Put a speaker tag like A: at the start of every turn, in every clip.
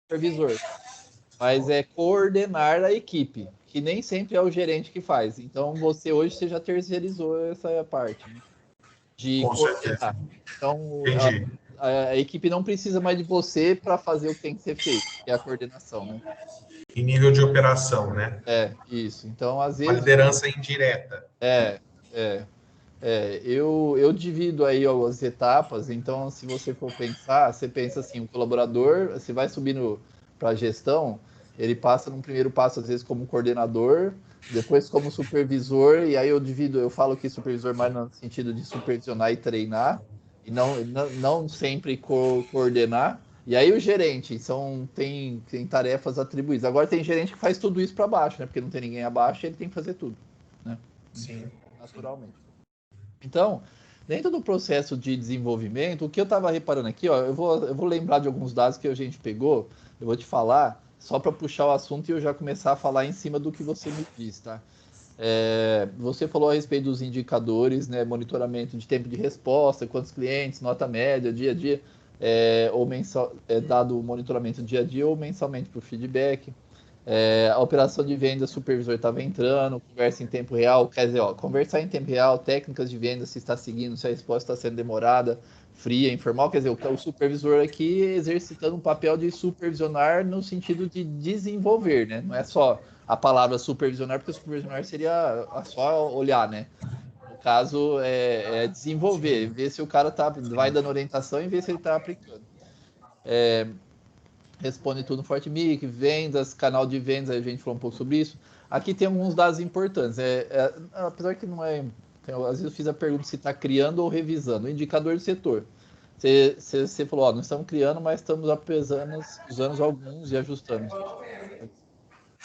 A: supervisor, mas é coordenar a equipe, que nem sempre é o gerente que faz. Então, você já terceirizou essa parte, né, de
B: Com certeza.
A: coordenar. Então,
B: Entendi.
A: a equipe não precisa mais de você para fazer o que tem que ser feito, que é a coordenação, né?
B: Em nível de operação, né?
A: Isso. Então, às
B: Uma
A: vezes,
B: liderança indireta.
A: é, é, eu divido aí as etapas. Então, se você for pensar, você pensa assim, o colaborador, você vai subindo para a gestão, ele passa num primeiro passo, às vezes, como coordenador, depois como supervisor, e aí eu falo que supervisor mais no sentido de supervisionar e treinar, e não sempre coordenar. E aí o gerente, tem tarefas atribuídas. Agora tem gerente que faz tudo isso para baixo, né? Porque não tem ninguém abaixo, ele tem que fazer tudo, né?
B: Sim, sim.
A: Naturalmente. Então, dentro do processo de desenvolvimento, o que eu estava reparando aqui, ó, eu vou lembrar de alguns dados que a gente pegou, eu vou te falar, só para puxar o assunto e eu já começar a falar em cima do que você me disse, tá? Você falou a respeito dos indicadores, né? Monitoramento de tempo de resposta, quantos clientes, nota média, dia a dia, ou mensal, dado o monitoramento dia a dia ou mensalmente por feedback. A operação de venda, o supervisor estava entrando, conversa em tempo real, quer dizer, ó, conversar em tempo real, técnicas de venda, se está seguindo, se a resposta está sendo demorada, fria, informal, quer dizer, o supervisor aqui exercitando um papel de supervisionar no sentido de desenvolver, né? Não é só a palavra supervisionar, porque supervisionar seria só olhar, né? No caso, desenvolver,
B: Sim,
A: ver se o cara vai dando orientação e ver se ele está aplicando. Responde tudo no Fortmic, vendas, canal de vendas, a gente falou um pouco sobre isso. Aqui tem alguns dados importantes. Apesar que não é. Às vezes eu fiz a pergunta se está criando ou revisando. O indicador do setor. Você falou, ó, não estamos criando, mas estamos apenas usando alguns e ajustando.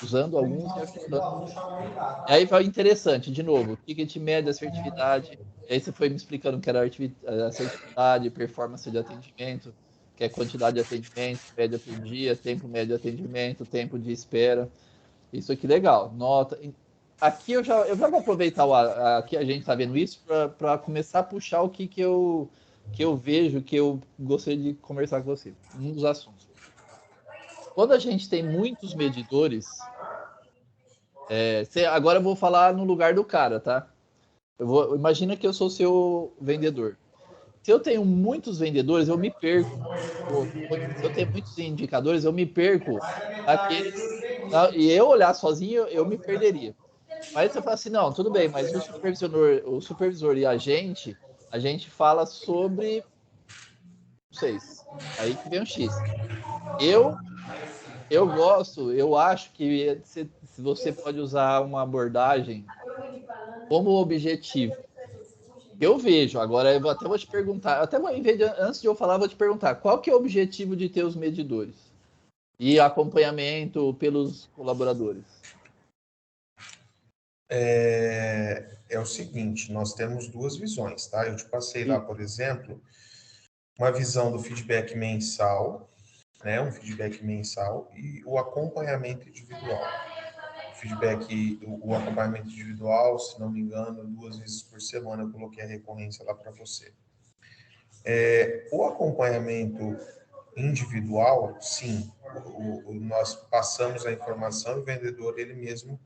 A: Usando alguns e ajustando. E aí vai interessante, de novo, ticket média, assertividade. E aí você foi me explicando que era assertividade, performance de atendimento, que é quantidade de atendimento, média por dia, tempo médio de atendimento, tempo de espera. Isso aqui legal. Nota. Aqui eu já vou aproveitar que a gente está vendo isso para começar a puxar o que eu vejo, que eu gostaria de conversar com você. Um dos assuntos. Quando a gente tem muitos medidores, agora eu vou falar no lugar do cara, tá? Imagina que eu sou seu vendedor. Se eu tenho muitos vendedores, eu me perco. Se eu tenho muitos indicadores, eu me perco naqueles. E eu olhar sozinho, eu me perderia. Mas você fala assim, não, tudo bem, mas o supervisor e a gente fala sobre vocês. Aí que vem o X. Eu, eu acho que se você pode usar uma abordagem como objetivo. Eu vejo, agora até vou te perguntar, antes de eu falar, vou te perguntar, qual que é o objetivo de ter os medidores? E acompanhamento pelos colaboradores?
B: É o seguinte, nós temos duas visões, tá? Eu te passei lá,
A: E,
B: por exemplo, uma visão do feedback mensal, né? Um feedback mensal e o acompanhamento individual. O acompanhamento individual, se não me engano, 2 vezes por semana eu coloquei a recorrência lá para você. O acompanhamento individual, sim, nós passamos a informação e o vendedor ele mesmo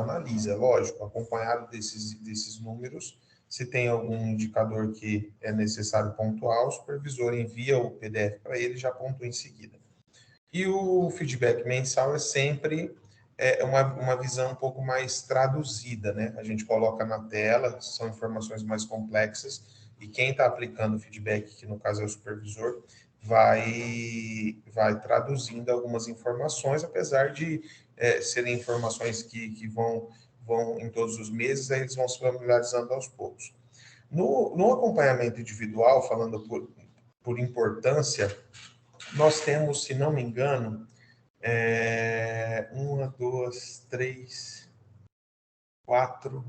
B: analisa, lógico, acompanhado desses números. Se tem algum indicador que é necessário pontuar, o supervisor envia o PDF para ele e já pontua em seguida. E o feedback mensal é sempre uma visão um pouco mais traduzida, né? A gente coloca na tela, são informações mais complexas, e quem está aplicando o feedback, que no caso é o supervisor, vai traduzindo algumas informações, apesar de serem informações que vão em todos os meses, aí eles vão se familiarizando aos poucos. No acompanhamento individual, falando por importância, nós temos, se não me engano, uma, duas, três, quatro.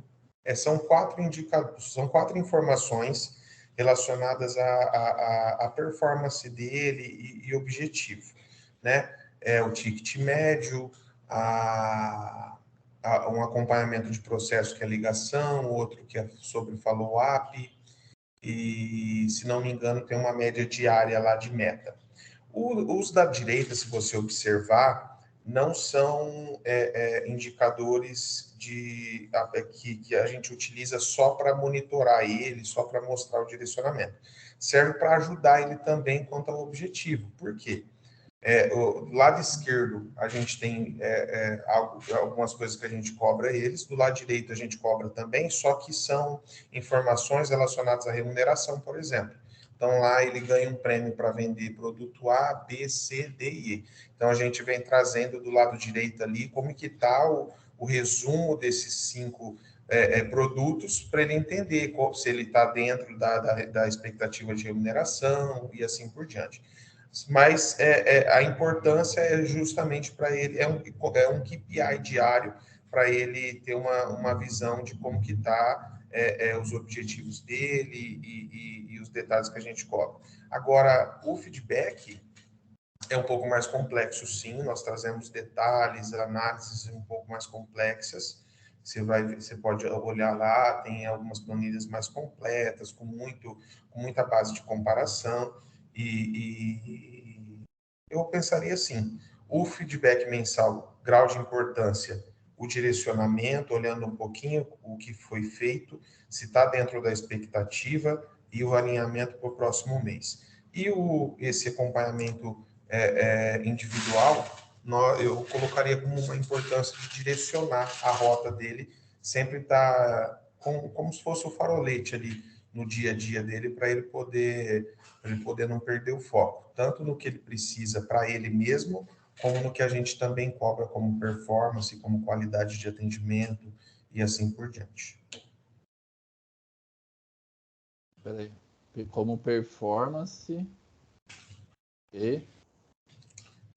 B: São 4 indicadores, são 4 informações relacionadas à performance dele e objetivo, né? O ticket médio, um acompanhamento de processo que é ligação, outro que é sobre follow-up, e, se não me engano, tem uma média diária lá de meta. Os da direita, se você observar, não são indicadores que a gente utiliza só para monitorar ele, só para mostrar o direcionamento. Serve para ajudar ele também quanto ao objetivo. Por quê? Do lado esquerdo, a gente tem algumas coisas que a gente cobra eles, do lado direito a gente cobra também, só que são informações relacionadas à remuneração, por exemplo. Então, lá ele ganha um prêmio para vender produto A, B, C, D e E. Então, a gente vem trazendo do lado direito ali como que está o resumo desses 5 produtos para ele entender se ele está dentro da expectativa de remuneração e assim por diante. Mas a importância é justamente para ele, é um KPI diário para ele ter uma visão de como que está os objetivos dele e os detalhes que a gente cobra. Agora, o feedback é um pouco mais complexo, sim, nós trazemos detalhes, análises um pouco mais complexas, você pode olhar lá, tem algumas planilhas mais completas, com muita base de comparação, e eu pensaria assim, o feedback mensal, grau de importância, o direcionamento, olhando um pouquinho o que foi feito, se está dentro da expectativa e o alinhamento para o próximo mês. E esse acompanhamento individual, eu colocaria como uma importância de direcionar a rota dele, sempre estar como se fosse o farolete ali no dia a dia dele, para ele poder não perder o foco, tanto no que ele precisa para ele mesmo, como no que a gente também cobra como performance, como qualidade de atendimento e assim por diante.
A: Peraí. Como performance e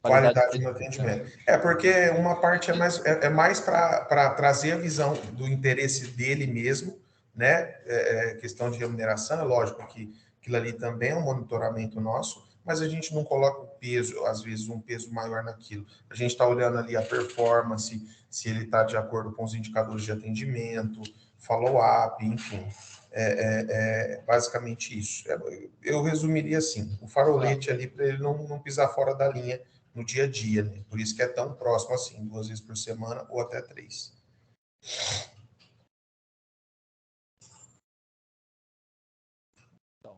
B: qualidade no atendimento. Porque uma parte é mais para trazer a visão do interesse dele mesmo, né? Questão de remuneração, é lógico que aquilo ali também é um monitoramento nosso, mas a gente não coloca o peso, às vezes um peso maior naquilo. A gente está olhando ali a performance, se ele está de acordo com os indicadores de atendimento, follow-up, enfim. Basicamente isso. Eu resumiria assim, o farolete ali para ele não pisar fora da linha no dia a dia, né? Por isso que é tão próximo assim, 2 vezes por semana ou até 3.
A: Então.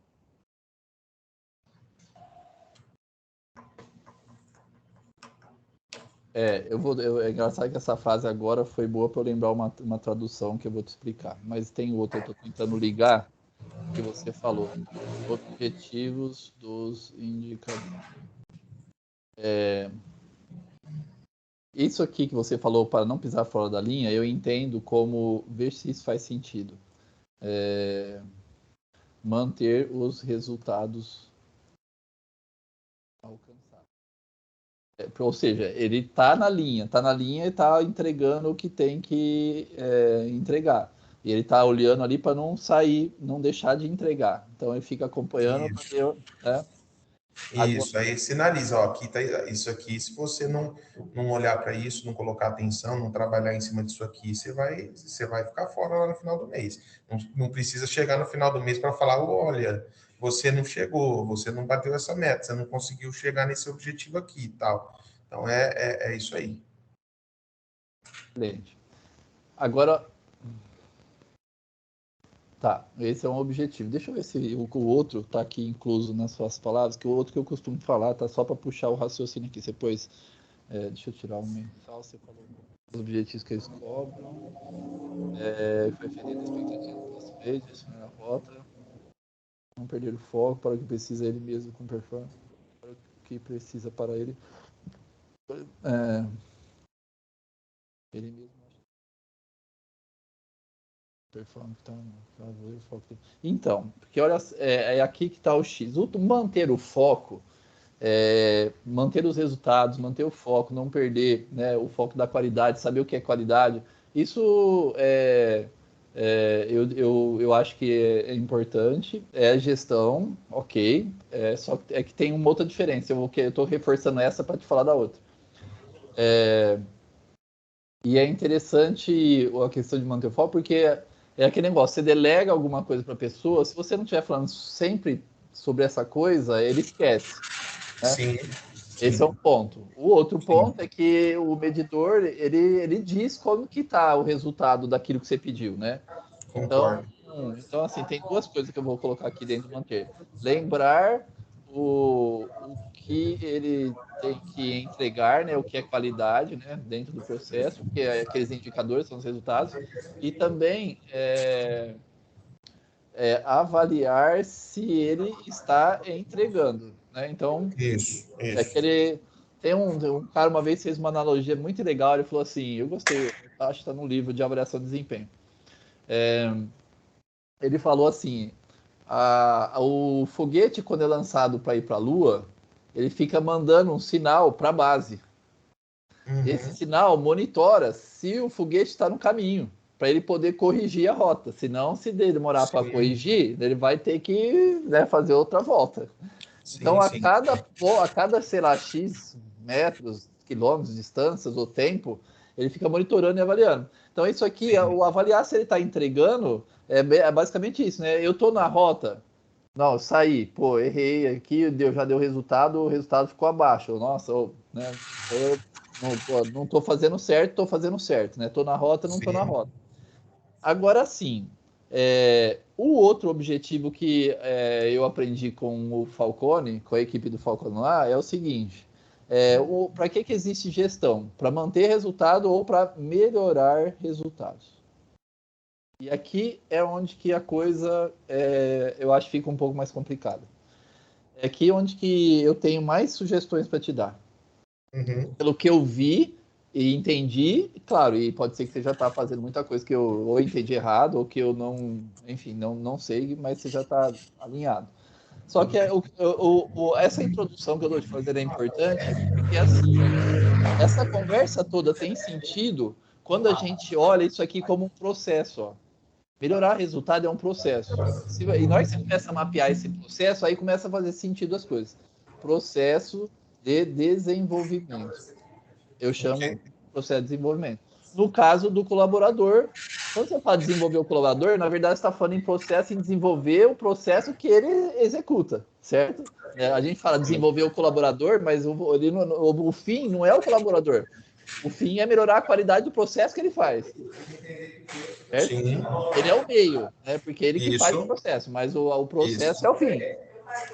A: É engraçado que essa frase agora foi boa para eu lembrar uma tradução que eu vou te explicar. Mas tem outra, eu estou tentando ligar, que você falou. Objetivos dos indicadores. Isso aqui que você falou para não pisar fora da linha, eu entendo como ver se isso faz sentido. Manter os resultados alcançados. Ou seja, ele está na linha e está entregando o que tem que entregar. E ele está olhando ali para não sair, não deixar de entregar. Então ele fica acompanhando.
B: Isso, aí sinaliza, ó, aqui tá isso aqui, se você não olhar para isso, não colocar atenção, não trabalhar em cima disso aqui, você vai ficar fora lá no final do mês. Não precisa chegar no final do mês para falar, olha, você não chegou, você não bateu essa meta, você não conseguiu chegar nesse objetivo aqui e tal. Então, é isso aí.
A: Excelente. Agora, tá, esse é um objetivo. Deixa eu ver se o outro está aqui incluso nas suas palavras, que o outro que eu costumo falar tá só para puxar o raciocínio aqui. Você pôs, deixa eu tirar o mensal, você falou os objetivos que eles cobram, foi ferido a expectativa do próximo mês, direcionar a rota, não perder o foco para o que precisa ele mesmo com performance, para o que precisa para ele. Ele mesmo. Então, porque olha, é aqui que está o X. Manter o foco, manter os resultados, manter o foco, não perder, né, o foco da qualidade, saber o que é qualidade, isso eu acho que é importante. É gestão, ok. Só que tem uma outra diferença. Eu estou reforçando essa para te falar da outra. E é interessante a questão de manter o foco, porque é aquele negócio, você delega alguma coisa para a pessoa, se você não estiver falando sempre sobre essa coisa, ele esquece. né?
B: Sim.
A: Esse é um ponto. O outro ponto é que o medidor, ele diz como que está o resultado daquilo que você pediu, né?
B: Concordo.
A: Então, assim, tem duas coisas que eu vou colocar aqui dentro do manter. Lembrar o que ele tem que entregar, né? O que é qualidade, né? Dentro do processo, que é aqueles indicadores, são os resultados. E também avaliar se ele está entregando, né? Então,
B: Isso.
A: aquele... Tem um cara uma vez fez uma analogia muito legal, ele falou assim, eu gostei, acho que está no livro de avaliação de desempenho. Ele falou assim, o foguete, quando é lançado para ir para a Lua, ele fica mandando um sinal para a base. Esse sinal monitora se o foguete está no caminho, para ele poder corrigir a rota. Senão, se demorar para corrigir, ele vai ter que, né, fazer outra volta. Então, a cada, sei lá, X metros, quilômetros, distâncias ou tempo, ele fica monitorando e avaliando. Então, isso aqui, o avaliar se ele está entregando, é basicamente isso, né? Eu estou na rota, não, eu saí, pô, errei aqui, já deu resultado, o resultado ficou abaixo. Nossa, né? Eu não estou fazendo certo, estou fazendo certo, né? Estou na rota, não estou na rota. Agora sim, o outro objetivo que eu aprendi com o Falcone, com a equipe do Falcone lá, é o seguinte: para que existe gestão? Para manter resultado ou para melhorar resultados? E aqui é onde que a coisa, eu acho, fica um pouco mais complicada. É aqui onde que eu tenho mais sugestões para te dar. Pelo que eu vi e entendi, claro, e pode ser que você já está fazendo muita coisa que eu ou entendi errado, ou que eu não, enfim, não sei, mas você já está alinhado. Só que essa introdução que eu estou te fazendo é importante, porque assim, essa conversa toda tem sentido quando a gente olha isso aqui como um processo, ó. Melhorar resultado é um processo. E na hora que você começa a mapear esse processo, aí começa a fazer sentido as coisas. Processo de desenvolvimento. Eu chamo processo de desenvolvimento. No caso do colaborador, quando você fala desenvolver o colaborador, na verdade você está falando em processo, em desenvolver o processo que ele executa, certo? A gente fala desenvolver o colaborador, mas o fim não é o colaborador. O fim é melhorar a qualidade do processo que ele faz. Certo?
B: Sim.
A: Ele é o meio, né? Porque ele que faz o
B: Isso.
A: processo, mas o processo
B: Isso.
A: é o fim. Né?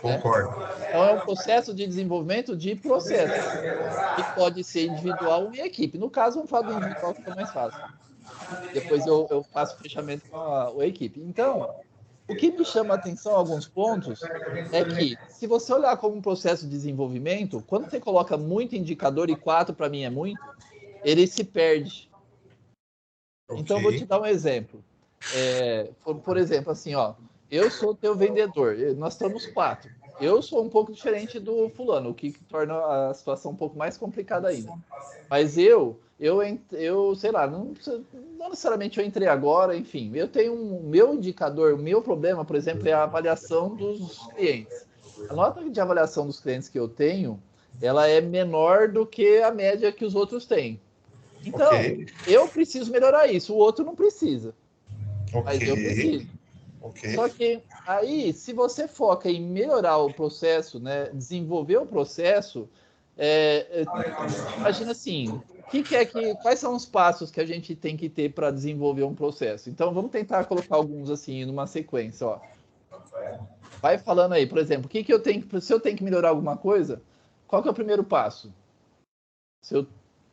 B: Concordo.
A: Então é um processo de desenvolvimento de processo, que pode ser individual ou em equipe. No caso, vamos falar do individual, que fica mais fácil. Depois eu faço o fechamento com a equipe. Então, o que me chama a atenção, alguns pontos, é que, se você olhar como um processo de desenvolvimento, quando você coloca muito indicador, e 4 para mim é muito, ele se perde. Então, vou te dar um exemplo. Por exemplo, assim, ó, eu sou teu vendedor, nós estamos 4. Eu sou um pouco diferente do fulano, o que torna a situação um pouco mais complicada ainda. Mas sei lá, não necessariamente eu entrei agora, enfim, eu tenho meu indicador, o meu problema, por exemplo, é a avaliação dos clientes. A nota de avaliação dos clientes que eu tenho, ela é menor do que a média que os outros têm. Então, eu preciso melhorar isso, o outro não precisa, mas eu preciso. Só que aí, se você foca em melhorar o processo, né, desenvolver o processo, imagina assim, quais são os passos que a gente tem que ter para desenvolver um processo? Então, vamos tentar colocar alguns assim numa sequência, ó. Vai falando aí, por exemplo, se eu tenho que melhorar alguma coisa, qual que é o primeiro passo?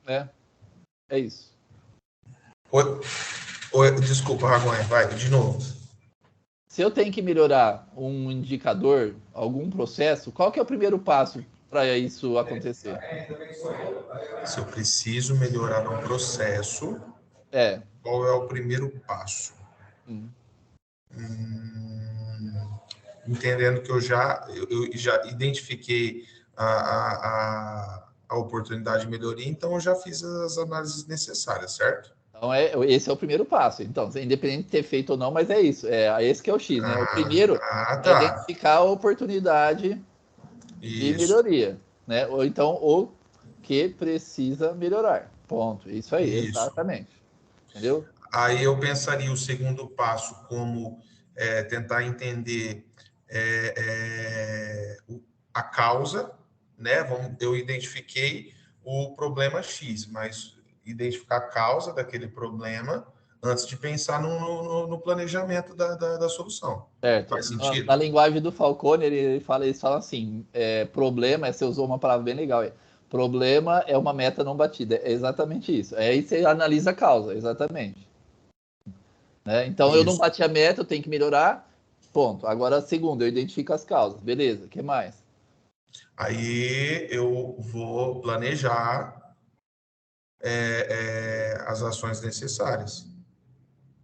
A: Né? É isso.
B: Desculpa, Ragonha, vai, de novo.
A: Se eu tenho que melhorar um indicador, algum processo, qual que é o primeiro passo para isso acontecer?
B: Se eu preciso melhorar um processo, qual é o primeiro passo? Entendendo que eu já identifiquei a oportunidade de melhoria, então eu já fiz as análises necessárias, certo?
A: Então, esse é o primeiro passo. Então, independente de ter feito ou não, mas é isso. Esse que é o X, né? O primeiro é
B: Tá.
A: identificar a oportunidade de melhoria, né? Ou então, o que precisa melhorar. Ponto. Isso aí, exatamente. Entendeu?
B: Aí eu pensaria o segundo passo como tentar entender a causa, né? Eu identifiquei o problema X, mas identificar a causa daquele problema antes de pensar no planejamento da solução.
A: Certo.
B: Faz sentido?
A: Na linguagem do Falcone, eles falam assim: problema, você usou uma palavra bem legal aí. Problema é uma meta não batida. É exatamente isso. Aí você analisa a causa, exatamente. Né? Então, eu não
B: Isso.
A: bati a meta, eu tenho que melhorar. Ponto. Agora, segundo, eu identifico as causas. Beleza, o que mais?
B: Aí eu vou planejar as ações necessárias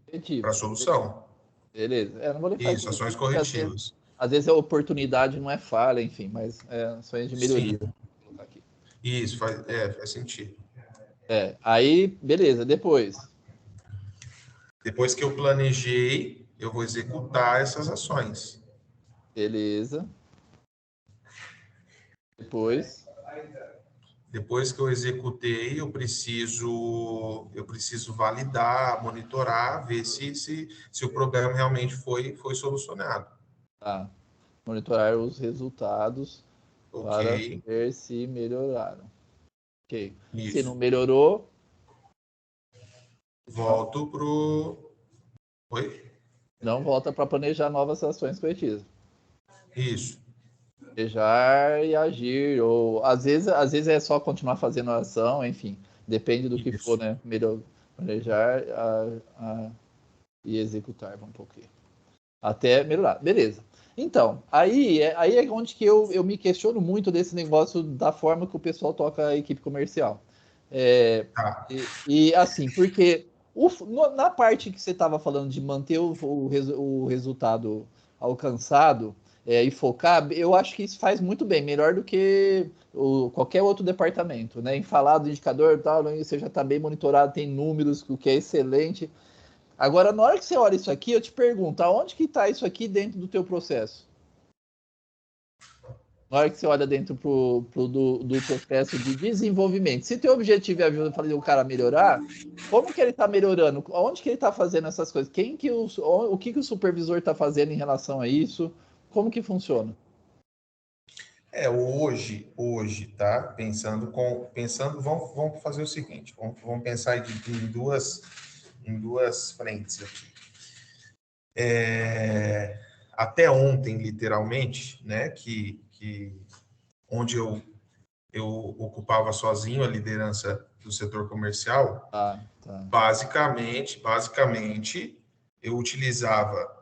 B: para a
A: Corretivo.
B: solução.
A: Beleza. Não vou nem falar
B: Isso, ações
A: corretivo, porque
B: corretivas.
A: às vezes a oportunidade não é falha, enfim, mas ações de melhoria.
B: Sim,
A: Vou colocar aqui.
B: isso faz sentido.
A: Aí, beleza, depois.
B: Depois que eu planejei, eu vou executar essas ações.
A: Beleza. Depois.
B: Depois que eu executei, eu preciso validar, monitorar, ver se o problema realmente foi solucionado.
A: Tá. Monitorar os resultados
B: Ok,
A: para ver se melhoraram. Ok. Se não
B: isso.
A: melhorou, não,
B: Volto pro. Oi?
A: não volta para planejar novas ações corretivas.
B: Isso.
A: Planejar e agir, ou às vezes é só continuar fazendo a ação, enfim, depende do que for,
B: Isso.
A: né? Melhor planejar e executar, vamos um pouquinho. Até melhorar. Beleza. Então, aí é onde que eu me questiono muito desse negócio da forma que o pessoal toca a equipe comercial.
B: Tá.
A: Assim, porque na parte que você estava falando de manter o resultado alcançado e focar, eu acho que isso faz muito bem, melhor do que qualquer outro departamento, né? Em falar do indicador e tal, você já está bem monitorado, tem números, o que é excelente. Agora, na hora que você olha isso aqui, eu te pergunto, aonde que está isso aqui dentro do teu processo? Na hora que você olha dentro do processo de desenvolvimento. Se teu objetivo é fazer o cara melhorar, como que ele está melhorando? Onde que ele está fazendo essas coisas? O que o supervisor está fazendo em relação a isso? Como que funciona?
B: Hoje, tá? Vamos fazer o seguinte, vamos pensar em duas frentes aqui. Até ontem, literalmente, né, onde eu ocupava sozinho a liderança do setor comercial,
A: Tá.
B: basicamente, eu utilizava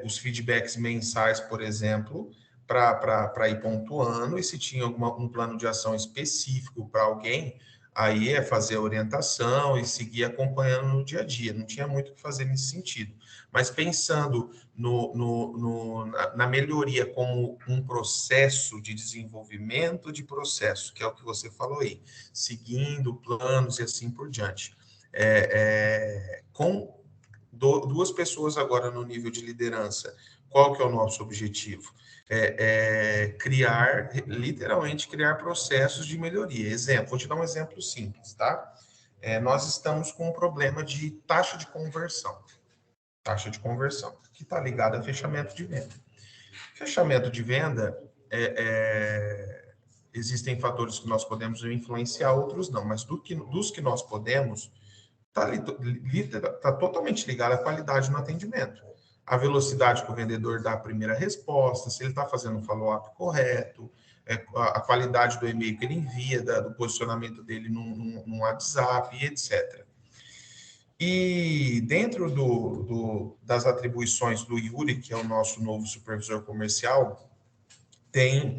B: os feedbacks mensais, por exemplo, para ir pontuando, e se tinha um plano de ação específico para alguém, aí é fazer a orientação e seguir acompanhando no dia a dia. Não tinha muito o que fazer nesse sentido. Mas pensando na melhoria como um processo de desenvolvimento de processo, que é o que você falou aí, seguindo planos e assim por diante. Com duas pessoas agora no nível de liderança, qual que é o nosso objetivo? Literalmente criar processos de melhoria. Exemplo, vou te dar um exemplo simples, tá? Nós estamos com um problema de taxa de conversão. Taxa de conversão, que está ligada a fechamento de venda. Fechamento de venda, existem fatores que nós podemos influenciar, outros não, mas dos que nós podemos, está totalmente ligado à qualidade no atendimento. A velocidade que o vendedor dá a primeira resposta, se ele está fazendo o follow-up correto, a qualidade do e-mail que ele envia, do posicionamento dele no WhatsApp, etc. E dentro das atribuições do Yuri, que é o nosso novo supervisor comercial, tem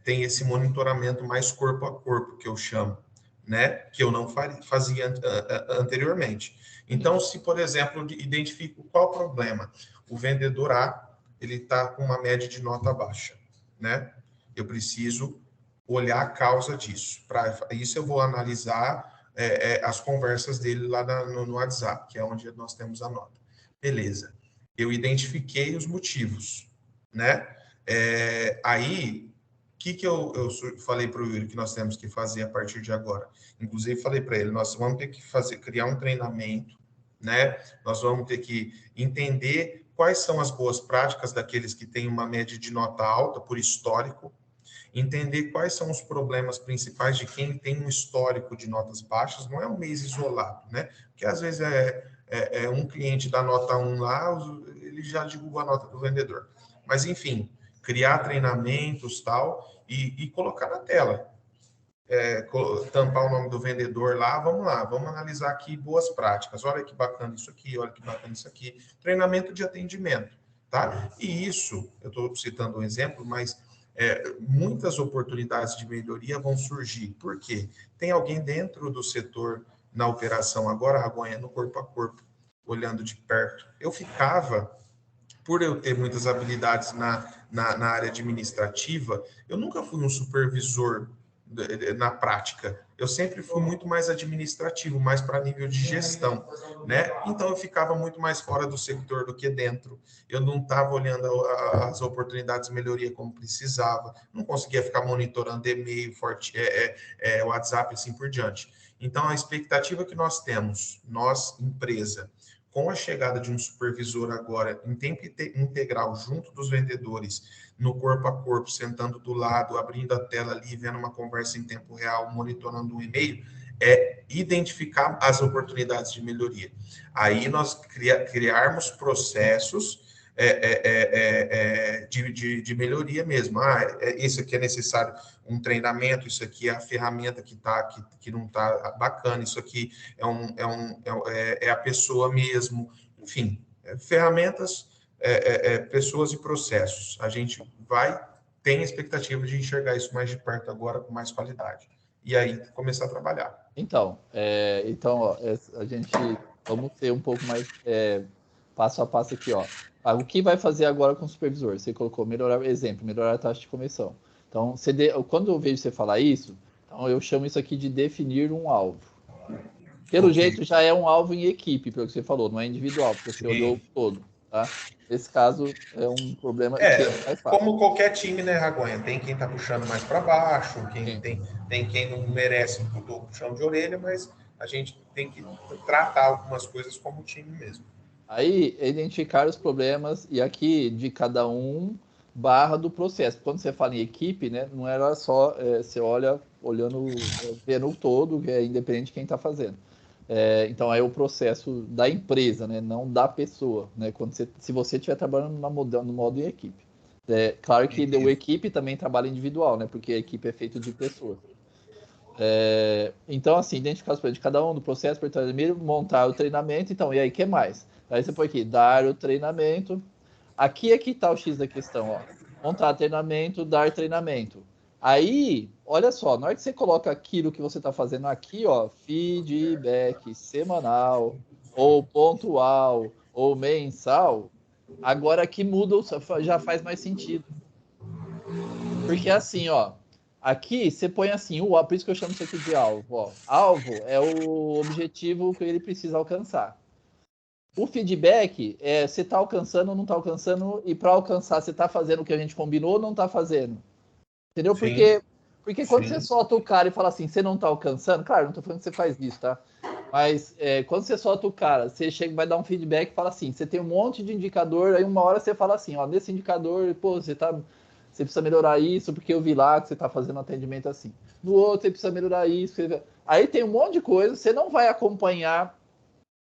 B: esse monitoramento mais corpo a corpo, que eu chamo, né? Que eu não fazia anteriormente. Então, se, por exemplo, identifico qual o problema, o vendedor A, ele está com uma média de nota baixa, né? Eu preciso olhar a causa disso. Para isso, eu vou analisar as conversas dele lá no WhatsApp, que é onde nós temos a nota. Beleza. Eu identifiquei os motivos, né? Aí, o que eu falei para o Yuri que nós temos que fazer a partir de agora? Inclusive, falei para ele, nós vamos ter que criar um treinamento, né? Nós vamos ter que entender quais são as boas práticas daqueles que têm uma média de nota alta por histórico, entender quais são os problemas principais de quem tem um histórico de notas baixas, não é um mês isolado, né? Porque às vezes é um cliente da nota 1 lá, ele já divulgou a nota do vendedor. Mas, enfim, criar treinamentos tal e colocar na tela. Tampar o nome do vendedor lá, vamos analisar aqui boas práticas. Olha que bacana isso aqui, olha que bacana isso aqui. Treinamento de atendimento, tá? E isso, eu estou citando um exemplo, mas muitas oportunidades de melhoria vão surgir. Por quê? Tem alguém dentro do setor na operação agora, Ragonha, no corpo a corpo, olhando de perto. Por eu ter muitas habilidades na área administrativa, eu nunca fui um supervisor na prática. Eu sempre fui muito mais administrativo, mais para nível de gestão, né? Então eu ficava muito mais fora do sector do que dentro. Eu não estava olhando as oportunidades de melhoria como precisava, não conseguia ficar monitorando e-mail, WhatsApp, assim por diante. Então a expectativa que nós temos, nós, empresa, com a chegada de um supervisor agora em tempo integral junto dos vendedores, no corpo a corpo, sentando do lado, abrindo a tela ali, vendo uma conversa em tempo real, monitorando um e-mail, é identificar as oportunidades de melhoria. Aí nós criarmos processos de melhoria mesmo. Isso aqui é necessário um treinamento, isso aqui é a ferramenta que não está bacana, isso aqui é a pessoa mesmo. Enfim, ferramentas, pessoas e processos. A gente tem a expectativa de enxergar isso mais de perto agora, com mais qualidade. E aí começar a trabalhar.
A: Então, ó, a gente vamos ser um pouco mais passo a passo aqui, ó. O que vai fazer agora com o supervisor? Você colocou melhorar a taxa de conversão. Então, quando eu vejo você falar isso, então eu chamo isso aqui de definir um alvo. Pelo jeito, já é um alvo em equipe, pelo que você falou, não é individual, porque você olhou todo, tá? Nesse caso, é um problema que é mais fácil.
B: Como qualquer time, né, Ragonha? Tem quem tá puxando mais para baixo, tem quem não merece o puxão de orelha, mas a gente tem que tratar algumas coisas como time mesmo.
A: Aí, identificar os problemas, e aqui de cada um barra do processo. Quando você fala em equipe, né, não era só, você vendo o todo, que é independente de quem está fazendo. Então, é o processo da empresa, né, não da pessoa, né, se você estiver trabalhando no modo em equipe. Claro que o equipe também trabalha individual, né, porque a equipe é feita de pessoas. Então, assim, identificar os problemas de cada um do processo, montar o treinamento. Então, e aí, o que mais? Aí você põe aqui, dar o treinamento. Aqui é que está o X da questão, ó. Montar treinamento, dar treinamento. Aí, olha só, na hora que você coloca aquilo que você está fazendo aqui, ó, feedback semanal, ou pontual, ou mensal, agora aqui muda, já faz mais sentido. Porque assim, ó, aqui você põe assim, por isso que eu chamo isso aqui de alvo, ó. Alvo é o objetivo que ele precisa alcançar. O feedback é você está alcançando ou não está alcançando, e para alcançar você está fazendo o que a gente combinou ou não está fazendo. Entendeu?
B: Sim.
A: Porque quando você solta o cara e fala assim, você não está alcançando, claro, não estou falando que você faz isso, tá? Mas quando você solta o cara, você chega, vai dar um feedback e fala assim, você tem um monte de indicador, aí uma hora você fala assim, ó, nesse indicador, pô, você precisa melhorar isso, porque eu vi lá que você está fazendo atendimento assim. No outro, você precisa melhorar isso. Aí tem um monte de coisa, você não vai acompanhar.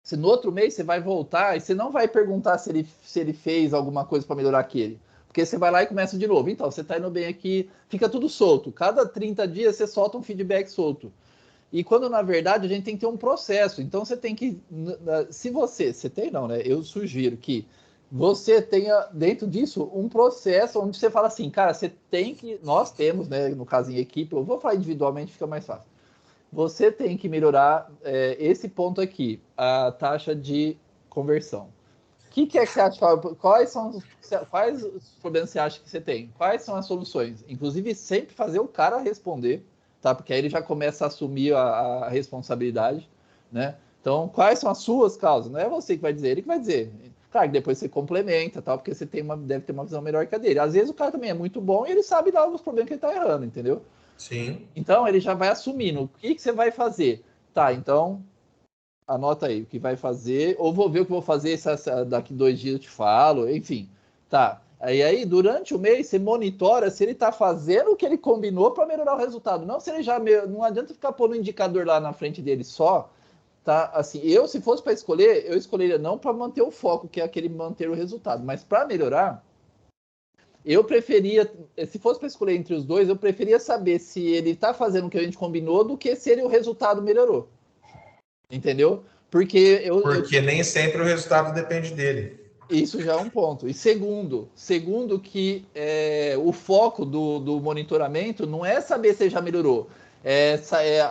A: Se no outro mês você vai voltar e você não vai perguntar se ele fez alguma coisa para melhorar aquele. Porque você vai lá e começa de novo. Então, você está indo bem aqui, fica tudo solto. Cada 30 dias você solta um feedback solto. E quando, na verdade, a gente tem que ter um processo. Então, você tem que... Se você tem não, né? Eu sugiro que você tenha, dentro disso, um processo onde você fala assim, cara, você tem que... Nós temos, né? No caso, em equipe, eu vou falar individualmente, fica mais fácil. Você tem que melhorar esse ponto aqui, a taxa de conversão. O que é que você acha? Quais os problemas você acha que você tem? Quais são as soluções? Inclusive, sempre fazer o cara responder, tá? Porque aí ele já começa a assumir a responsabilidade, né? Então, quais são as suas causas? Não é você que vai dizer, ele que vai dizer. Claro que depois você complementa, tal, porque você deve ter uma visão melhor que a dele. Às vezes o cara também é muito bom e ele sabe dar os problemas que ele está errando, entendeu?
B: Sim.
A: Então, ele já vai assumindo. O que você vai fazer? Tá, então, anota aí o que vai fazer. Ou vou ver o que vou fazer, daqui 2 dias eu te falo. Enfim, tá. Aí, durante o mês, você monitora se ele está fazendo o que ele combinou para melhorar o resultado. Não se ele já... Não adianta ficar pondo um indicador lá na frente dele só, tá? Assim, se fosse para escolher, eu escolheria não para manter o foco, que é aquele manter o resultado, mas para melhorar, eu preferia, se fosse para escolher entre os dois, eu preferia saber se ele está fazendo o que a gente combinou do que se o resultado melhorou. Entendeu? Porque
B: nem sempre o resultado depende dele.
A: Isso já é um ponto. E segundo que o foco do monitoramento não é saber se já melhorou.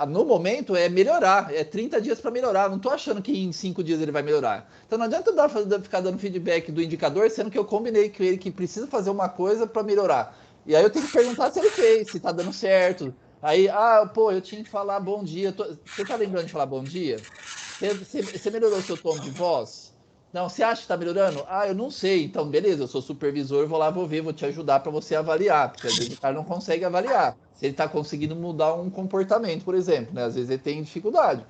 A: No momento é melhorar, é 30 dias para melhorar. Não estou achando que em 5 dias ele vai melhorar. Então não adianta ficar dando feedback do indicador, sendo que eu combinei com ele que precisa fazer uma coisa para melhorar. E aí eu tenho que perguntar se ele fez, se está dando certo. Aí, eu tinha que falar bom dia. Você está lembrando de falar bom dia? Você melhorou o seu tom de voz? Não, você acha que está melhorando? Eu não sei. Então, beleza, eu sou supervisor, vou lá, vou ver, vou te ajudar para você avaliar, porque às vezes o cara não consegue avaliar. Se ele está conseguindo mudar um comportamento, por exemplo, né? Às vezes ele tem dificuldade.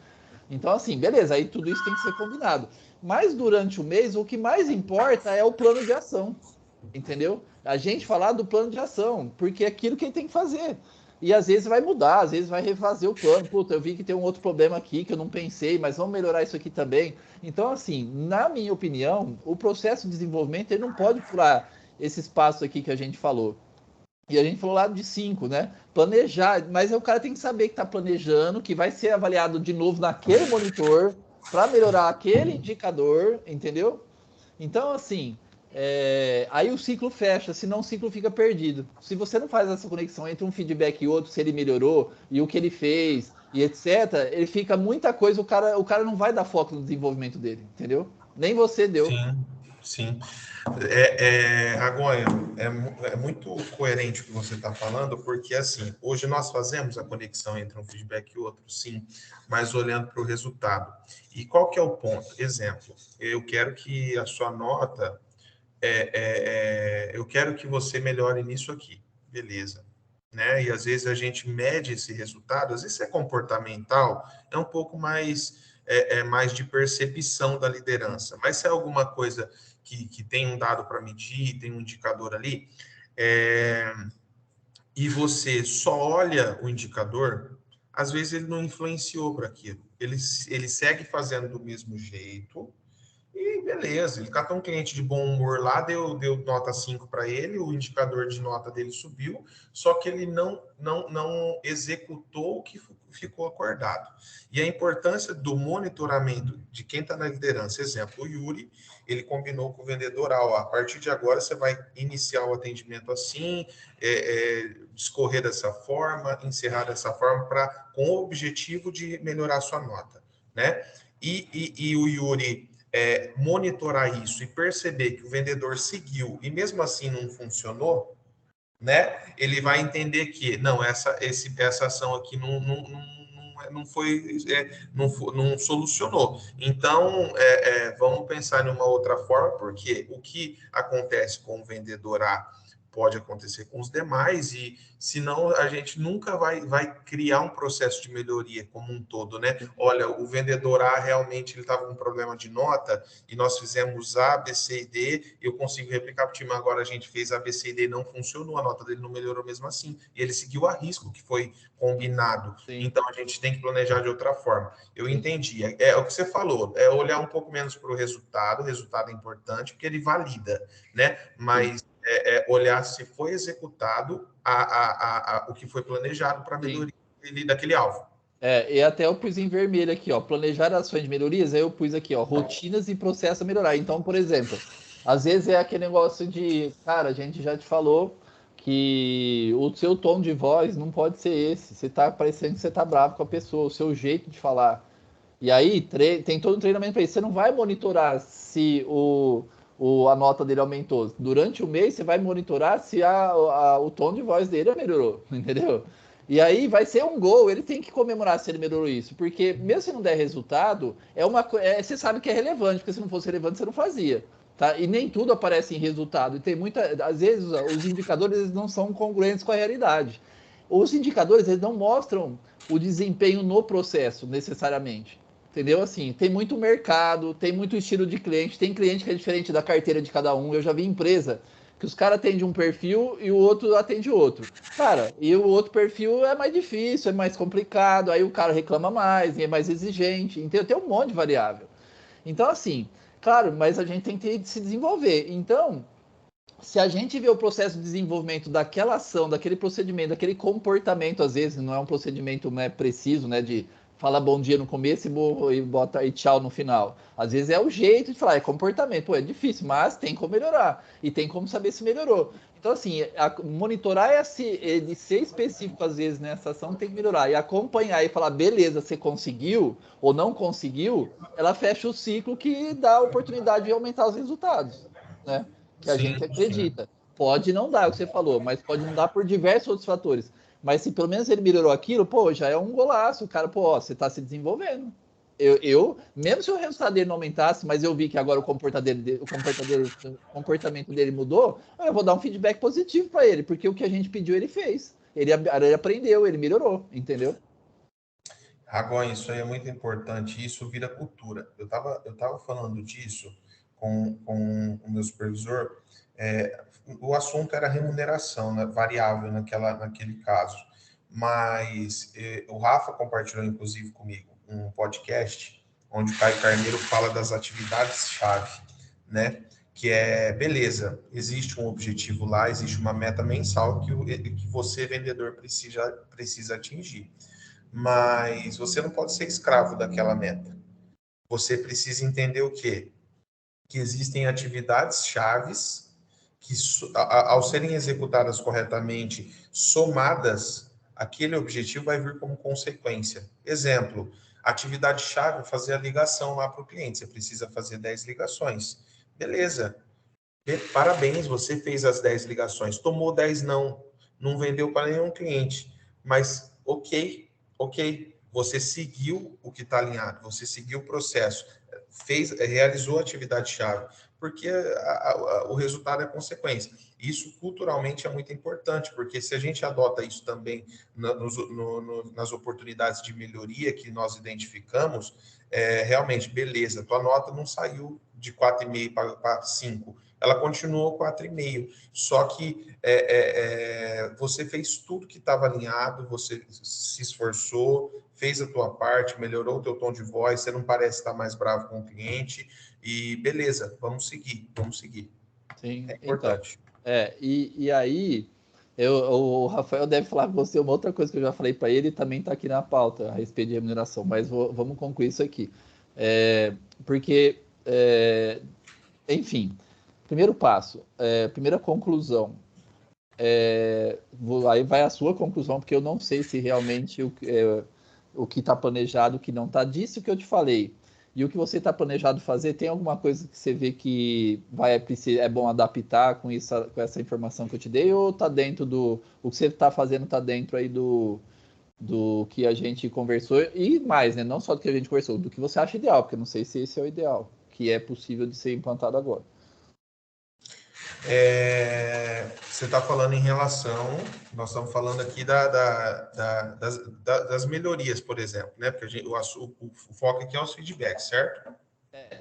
A: Então, assim, beleza, aí tudo isso tem que ser combinado. Mas durante o mês, o que mais importa é o plano de ação, entendeu? A gente falar do plano de ação, porque é aquilo que ele tem que fazer. E às vezes vai mudar, às vezes vai refazer o plano. Puta, eu vi que tem um outro problema aqui que eu não pensei, mas vamos melhorar isso aqui também. Então, assim, na minha opinião, o processo de desenvolvimento ele não pode furar esses passos aqui que a gente falou. E a gente falou lá de 5, né? Planejar, mas o cara tem que saber que está planejando, que vai ser avaliado de novo naquele monitor para melhorar aquele indicador, entendeu? Então, assim, aí o ciclo fecha, senão o ciclo fica perdido. Se você não faz essa conexão entre um feedback e outro, se ele melhorou e o que ele fez e etc., ele fica muita coisa, o cara não vai dar foco no desenvolvimento dele, entendeu? Nem você deu.
B: Sim, sim. Agora, é muito coerente o que você está falando, porque assim, hoje nós fazemos a conexão entre um feedback e outro, sim, mas olhando para o resultado. E qual que é o ponto? Exemplo, eu quero que a sua nota, eu quero que você melhore nisso aqui, beleza. Né? E às vezes a gente mede esse resultado, às vezes é comportamental, é um pouco mais de percepção da liderança, mas se é alguma coisa que tem um dado para medir, tem um indicador ali, e você só olha o indicador, às vezes ele não influenciou para aquilo. Ele segue fazendo do mesmo jeito, e beleza, ele catou um cliente de bom humor lá, deu nota 5 para ele, o indicador de nota dele subiu, só que ele não executou o que ficou acordado. E a importância do monitoramento de quem está na liderança, exemplo, o Yuri, ele combinou com o vendedor, a partir de agora você vai iniciar o atendimento assim, discorrer dessa forma, encerrar dessa forma, com o objetivo de melhorar a sua nota, né? E o Yuri monitorar isso e perceber que o vendedor seguiu e mesmo assim não funcionou, né? Ele vai entender que não, essa ação aqui não solucionou. Então, vamos pensar em uma outra forma, porque o que acontece com o vendedor A pode acontecer com os demais, e senão a gente nunca vai criar um processo de melhoria como um todo, né? Olha, o vendedor A realmente ele estava com um problema de nota e nós fizemos A, B, C e D, eu consigo replicar para o time, agora a gente fez A, B, C e D, não funcionou, a nota dele não melhorou mesmo assim, e ele seguiu a risco que foi combinado. Sim. Então a gente tem que planejar de outra forma. Eu entendi. É o que você falou, é olhar um pouco menos para o resultado é importante, porque ele valida, né? Mas olhar se foi executado o que foi planejado para melhoria daquele alvo.
A: E até eu pus em vermelho aqui, ó, planejar ações de melhorias, aí eu pus aqui, ó, rotinas e processo a melhorar. Então, por exemplo, às vezes é aquele negócio de, cara, a gente já te falou que o seu tom de voz não pode ser esse. Você tá parecendo que você tá bravo com a pessoa, o seu jeito de falar. E aí tem todo um treinamento para isso. Você não vai monitorar se a nota dele aumentou. Durante o mês, você vai monitorar se o tom de voz dele melhorou, entendeu? E aí vai ser um gol, ele tem que comemorar se ele melhorou isso, porque mesmo se não der resultado, você sabe que é relevante, porque se não fosse relevante, você não fazia. Tá? E nem tudo aparece em resultado. E tem às vezes, os indicadores eles não são congruentes com a realidade. Os indicadores eles não mostram o desempenho no processo, necessariamente. Entendeu? Assim, tem muito mercado, tem muito estilo de cliente, tem cliente que é diferente da carteira de cada um. Eu já vi empresa, Que os caras atendem um perfil e o outro atende outro. Cara, e o outro perfil é mais difícil, é mais complicado, aí o cara reclama mais, e é mais exigente, então tem um monte de variável. Então, assim, claro, mas a gente tem que se desenvolver. Então, se a gente vê o processo de desenvolvimento daquela ação, daquele procedimento, daquele comportamento, às vezes não é um procedimento, né, preciso, né, de falar bom dia no começo e bota e tchau no final. Às vezes é o jeito de falar, é comportamento. Pô, é difícil, mas tem como melhorar. E tem como saber se melhorou. Então, assim, monitorar de ser específico, às vezes, nessa ação tem que melhorar. E acompanhar e falar, beleza, você conseguiu ou não conseguiu, ela fecha o ciclo que dá a oportunidade de aumentar os resultados, né? Que a
B: Sim,
A: gente
B: sim.
A: acredita. Pode não dar, é o que você falou, mas pode não dar por diversos outros fatores. Mas se pelo menos ele melhorou aquilo, pô, já é um golaço. O cara, pô, ó, você tá se desenvolvendo. Mesmo se o resultado dele não aumentasse, mas eu vi que agora o comportamento dele mudou, eu vou dar um feedback positivo para ele, porque o que a gente pediu ele fez. Ele aprendeu, ele melhorou, entendeu?
B: Agora, isso aí é muito importante, isso vira cultura. Eu tava falando disso com o meu supervisor, o assunto era remuneração, né, variável naquele caso. Mas o Rafa compartilhou, inclusive, comigo um podcast onde o Caio Carneiro fala das atividades-chave, né? Que é, beleza, existe um objetivo lá, existe uma meta mensal que você, vendedor, precisa atingir. Mas você não pode ser escravo daquela meta. Você precisa entender o quê? Que existem atividades chaves que, ao serem executadas corretamente, somadas, aquele objetivo vai vir como consequência. Exemplo, atividade chave, fazer a ligação lá para o cliente. Você precisa fazer 10 ligações. Beleza. Parabéns, você fez as 10 ligações. Tomou 10 não vendeu para nenhum cliente. Mas, ok. Você seguiu o que está alinhado, você seguiu o processo, realizou a atividade-chave, porque o resultado é consequência. Isso culturalmente é muito importante, porque se a gente adota isso também nas oportunidades de melhoria que nós identificamos, realmente, beleza, tua nota não saiu de 4,5 para 5, ela continuou 4,5. Só que você fez tudo que estava alinhado, você se esforçou, fez a tua parte, melhorou o teu tom de voz, você não parece estar mais bravo com o cliente, e beleza, vamos seguir.
A: Sim,
B: É
A: então.
B: importante.
A: E aí, o Rafael deve falar com você uma outra coisa que eu já falei para ele e também está aqui na pauta a respeito de remuneração, mas vamos concluir isso aqui. Porque, enfim, primeiro passo, primeira conclusão. Aí vai a sua conclusão, porque eu não sei se realmente o que está planejado, o que não está, disso que eu te falei. E o que você está planejado fazer, tem alguma coisa que você vê que é bom adaptar com essa informação que eu te dei, ou está dentro o que você está fazendo está dentro aí do que a gente conversou, e mais, né? Não só do que a gente conversou, do que você acha ideal, porque eu não sei se esse é o ideal, que é possível de ser implantado agora.
B: Você está falando em relação, nós estamos falando aqui das melhorias, por exemplo, né? Porque o foco aqui é os feedbacks, certo?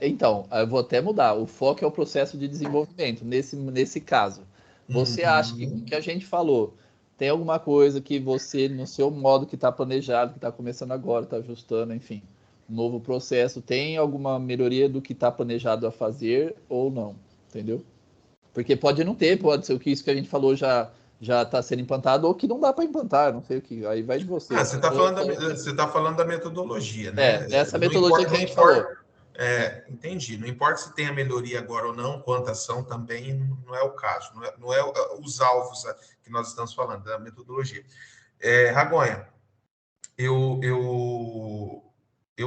A: Então, eu vou até mudar. O foco é o processo de desenvolvimento, nesse caso. Você acha que o
B: Uhum.
A: que a gente falou, tem alguma coisa que você, no seu modo que está planejado, que está começando agora, está ajustando, enfim, um novo processo, tem alguma melhoria do que está planejado a fazer ou não? Entendeu? Porque pode não ter, pode ser o que isso que a gente falou já está sendo implantado ou que não dá para implantar, não sei o que. Aí vai de você.
B: Você está falando da metodologia, né?
A: Dessa
B: Não
A: metodologia
B: importa,
A: que a
B: não
A: gente falou.
B: importa. Entendi. Não importa se tem a melhoria agora ou não, quantas são também não é o caso. Não é os alvos que nós estamos falando, da metodologia. Ragonha, eu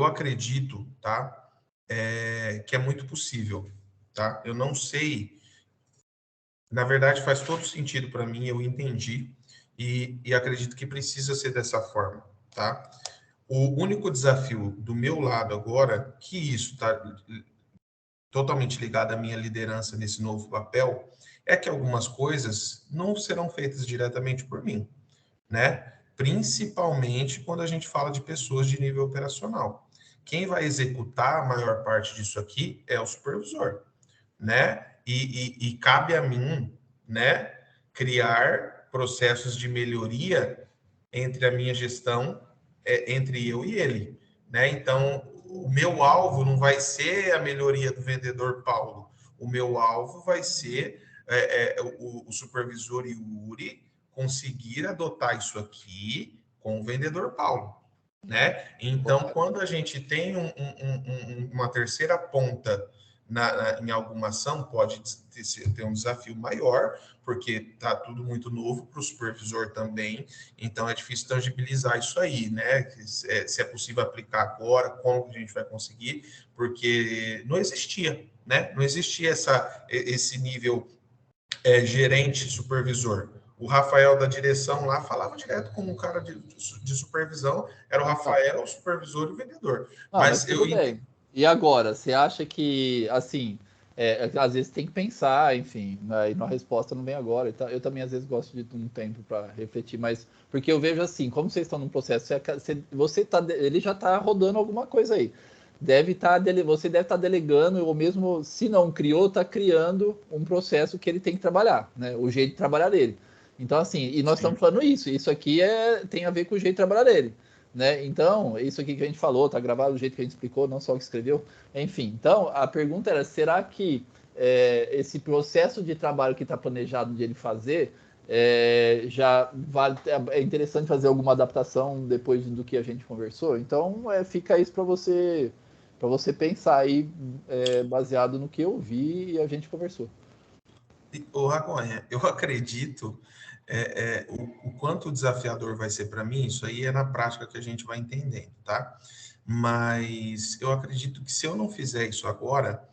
B: acredito, tá? Que é muito possível, tá? Eu não sei. Na verdade, faz todo sentido para mim, eu entendi e acredito que precisa ser dessa forma, tá? O único desafio do meu lado agora, que isso está totalmente ligado à minha liderança nesse novo papel, é que algumas coisas não serão feitas diretamente por mim, né? Principalmente quando a gente fala de pessoas de nível operacional. Quem vai executar a maior parte disso aqui é o supervisor, né? E cabe a mim, né, criar processos de melhoria entre a minha gestão, entre eu e ele, né? Então, o meu alvo não vai ser a melhoria do vendedor Paulo, o meu alvo vai ser o supervisor Yuri conseguir adotar isso aqui com o vendedor Paulo, né? Então, quando a gente tem uma terceira ponta em alguma ação, pode ter um desafio maior, porque está tudo muito novo para o supervisor também, então é difícil tangibilizar isso aí, né? Se é possível aplicar agora, como que a gente vai conseguir, porque não existia, né? Não existia esse nível gerente, supervisor. O Rafael da direção lá falava direto com um cara de supervisão, era o Rafael, o supervisor e o vendedor.
A: Não, mas tudo bem. E agora, você acha que, assim, às vezes tem que pensar, enfim, né, e a resposta não vem agora. Então, eu também, às vezes, gosto de um tempo para refletir, mas porque eu vejo assim, como vocês estão num processo, ele já está rodando alguma coisa aí. Você deve estar delegando, ou mesmo se não criou, está criando um processo que ele tem que trabalhar, né? O jeito de trabalhar dele. Então, assim, e nós estamos falando isso aqui tem a ver com o jeito de trabalhar dele. Né? Então, isso aqui que a gente falou, tá gravado do jeito que a gente explicou, não só o que escreveu. Enfim, então, a pergunta era, será que esse processo de trabalho que está planejado de ele fazer, é interessante fazer alguma adaptação depois do que a gente conversou? Então, fica isso para você pensar aí, baseado no que eu vi e a gente conversou.
B: Ô, Raconha, eu acredito o quanto desafiador vai ser para mim, isso aí é na prática que a gente vai entendendo, tá? Mas eu acredito que se eu não fizer isso agora,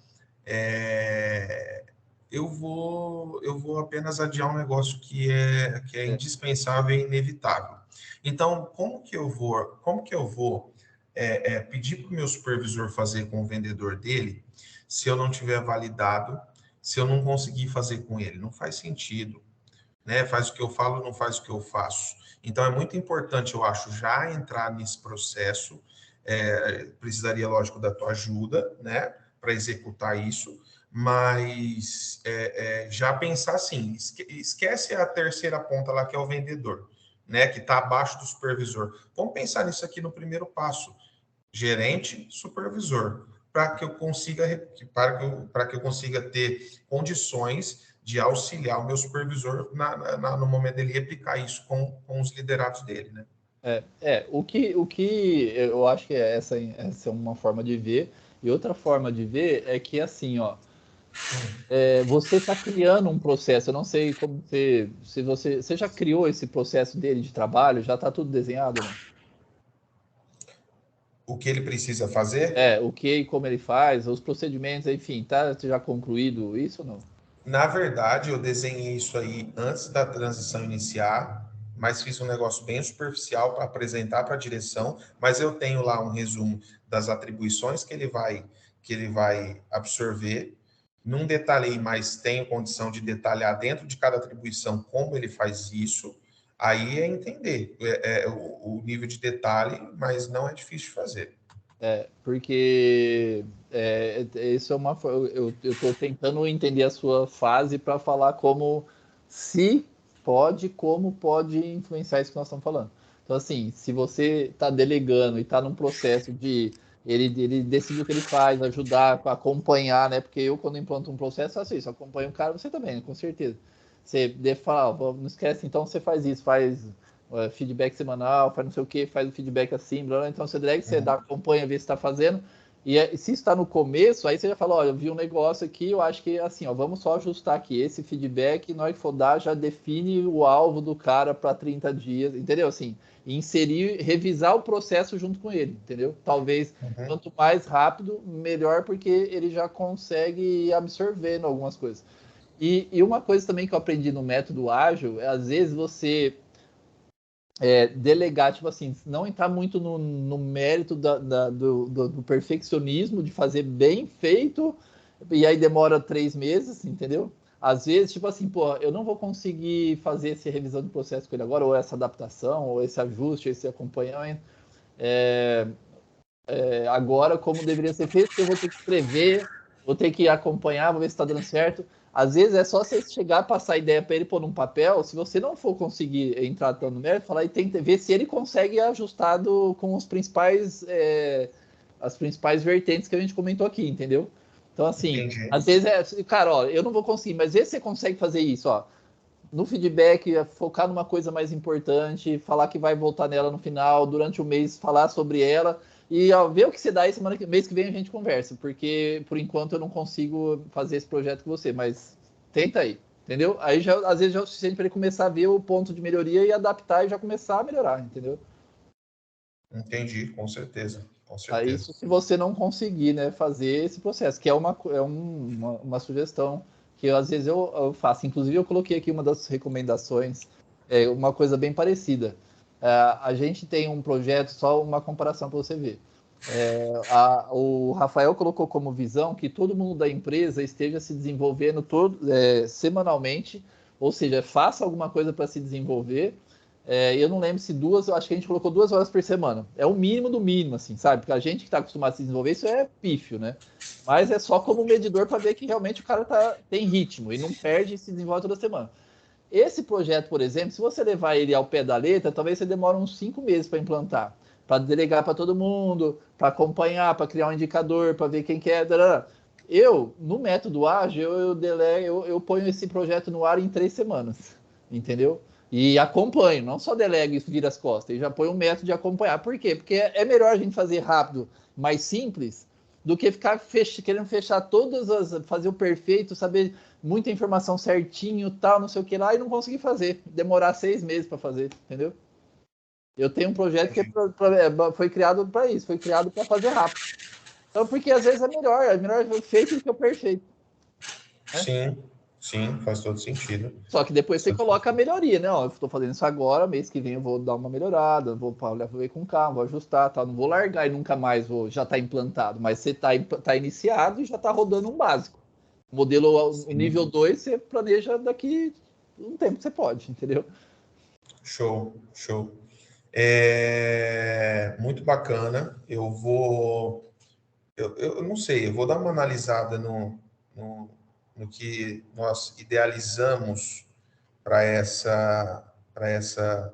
B: eu vou apenas adiar um negócio que é indispensável e inevitável. Então, como que eu vou pedir para o meu supervisor fazer com o vendedor dele se eu não tiver validado, se eu não conseguir fazer com ele? Não faz sentido, né? Faz o que eu falo, não faz o que eu faço. Então, é muito importante, eu acho, já entrar nesse processo. Precisaria, lógico, da tua ajuda, né, para executar isso, mas já pensar assim, esquece a terceira ponta lá, que é o vendedor, né, que está abaixo do supervisor. Vamos pensar nisso aqui no primeiro passo: gerente, supervisor, para que eu consiga ter condições de auxiliar o meu supervisor no momento dele replicar isso com os liderados dele, né?
A: O que eu acho que essa é uma forma de ver, e outra forma de ver é que, assim, ó, você está criando um processo. Eu não sei como se você já criou esse processo dele de trabalho, já está tudo desenhado, não?
B: O que ele precisa fazer?
A: O que e como ele faz, os procedimentos, enfim, tá já concluído isso ou não?
B: Na verdade, eu desenhei isso aí antes da transição iniciar, mas fiz um negócio bem superficial para apresentar para a direção, mas eu tenho lá um resumo das atribuições que ele vai absorver. Não detalhei, mas tenho condição de detalhar dentro de cada atribuição como ele faz isso. Aí é entender o nível de detalhe, mas não é difícil de fazer.
A: Porque isso eu estou tentando entender a sua fase para falar como pode influenciar isso que nós estamos falando. Então, assim, se você está delegando e está num processo de ele decidir o que ele faz, ajudar, acompanhar, né? Porque eu, quando implanto um processo, faço isso, acompanho o cara, você também, né? Com certeza. Você deve falar, não esquece, então você faz isso, faz feedback semanal, faz não sei o que, faz o feedback assim, blá, blá. Então você delega, você acompanha, vê se está fazendo. E se está no começo, aí você já fala, olha, eu vi um negócio aqui, eu acho que assim, ó, vamos só ajustar aqui esse feedback, na hora que for dar, já define o alvo do cara para 30 dias, entendeu? Assim, inserir, revisar o processo junto com ele, entendeu? Talvez quanto mais rápido, melhor, porque ele já consegue ir absorvendo algumas coisas. E uma coisa também que eu aprendi no método ágil, às vezes você delegar, tipo assim, não entrar muito no mérito do perfeccionismo, de fazer bem feito, e aí demora 3 meses, entendeu? Às vezes, tipo assim, pô, eu não vou conseguir fazer essa revisão do processo com ele agora, ou essa adaptação, ou esse ajuste, esse acompanhamento, agora como deveria ser feito, porque eu vou ter que escrever vou ter que acompanhar, vou ver se está dando certo. Às vezes é só você chegar, passar a ideia para ele, pôr num papel. Se você não for conseguir entrar tanto no mérito, falar e tenta ver se ele consegue ajustado com os principais, as principais vertentes que a gente comentou aqui, entendeu? Então, assim,
B: Entendi.
A: às vezes cara, ó, eu não vou conseguir, mas vê se você consegue fazer isso, ó. No feedback, focar numa coisa mais importante, falar que vai voltar nela no final, durante o mês, falar sobre ela. E ó, ver o que você dá aí, mês que vem a gente conversa, porque por enquanto eu não consigo fazer esse projeto com você, mas tenta aí, entendeu? Aí já, às vezes já é o suficiente para ele começar a ver o ponto de melhoria e adaptar e já começar a melhorar, entendeu?
B: Entendi, com certeza, com
A: Aí
B: certeza.
A: isso se você não conseguir, né, fazer esse processo, que é uma sugestão que eu, às vezes eu faço. Inclusive eu coloquei aqui uma das recomendações, uma coisa bem parecida. A gente tem um projeto, só uma comparação para você ver. O Rafael colocou como visão que todo mundo da empresa esteja se desenvolvendo semanalmente, ou seja, faça alguma coisa para se desenvolver. Eu não lembro se eu acho que a gente colocou 2 horas por semana. É o mínimo do mínimo, assim, sabe? Porque a gente que está acostumado a se desenvolver, isso é pífio, né? Mas é só como medidor para ver que realmente o cara tem ritmo e não perde e se desenvolve toda semana. Esse projeto, por exemplo, se você levar ele ao pé da letra, talvez você demore uns 5 meses para implantar, para delegar para todo mundo, para acompanhar, para criar um indicador, para ver quem quer. No método ágil, eu ponho esse projeto no ar em 3 semanas, entendeu? E acompanho, não só delego e vira as costas, eu já ponho um método de acompanhar. Por quê? Porque é melhor a gente fazer rápido, mais simples, do que ficar querendo fechar fazer o perfeito, saber muita informação certinho, tal, não sei o que lá, e não conseguir fazer. Demorar 6 meses para fazer, entendeu? Eu tenho um projeto que foi criado para isso, foi criado para fazer rápido. Então, porque às vezes é melhor feito do que o perfeito. Né?
B: Sim, sim, faz todo sentido.
A: Só que depois você coloca a melhoria, né? Ó, eu estou fazendo isso agora, mês que vem eu vou dar uma melhorada, vou ver com calma, vou ajustar, tá? Não vou largar e nunca mais já tá implantado, mas você tá iniciado e já tá rodando um básico. O modelo, o nível
B: Sim.
A: 2 você planeja daqui um tempo que você pode, entendeu?
B: Show, show. Muito bacana. Eu não sei, eu vou dar uma analisada no, no que nós idealizamos para essa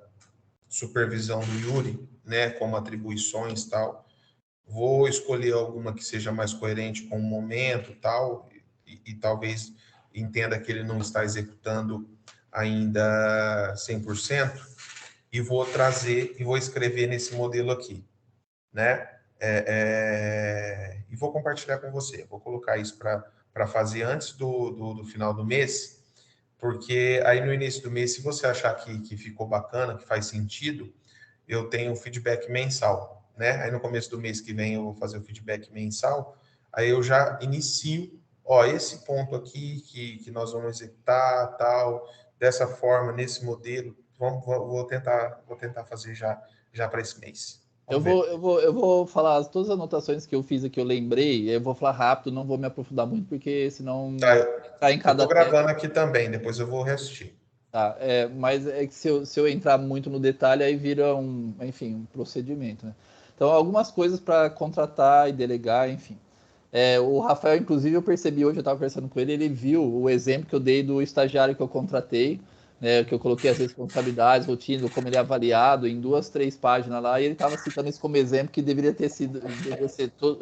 B: supervisão do Yuri, né, como atribuições e tal. Vou escolher alguma que seja mais coerente com o momento tal, e talvez entenda que ele não está executando ainda 100%, e vou trazer e vou escrever nesse modelo aqui, né? E vou compartilhar com você. Vou colocar isso para fazer antes do final do mês, porque aí no início do mês, se você achar que ficou bacana, que faz sentido, eu tenho um feedback mensal, né? Aí no começo do mês que vem eu vou fazer o feedback mensal, aí eu já inicio, ó, esse ponto aqui que nós vamos executar, tal, dessa forma, nesse modelo, vou tentar fazer já para esse mês.
A: Eu
B: Vamos
A: vou,
B: ver.
A: eu vou, eu vou falar todas as anotações que eu fiz aqui, eu lembrei, eu vou falar rápido, não vou me aprofundar muito, porque senão
B: Tá,
A: tá em
B: eu
A: cada
B: tô
A: tela.
B: gravando aqui também, depois eu vou reassistir.
A: Tá, mas é que se eu entrar muito no detalhe, aí vira enfim, um procedimento, né? Então, algumas coisas para contratar e delegar, enfim. O Rafael, inclusive, eu percebi hoje, eu estava conversando com ele, ele viu o exemplo que eu dei do estagiário que eu contratei, né, que eu coloquei as responsabilidades, rotina, como ele é avaliado em 2, 3 páginas lá, e ele estava citando isso como exemplo que deveria ser,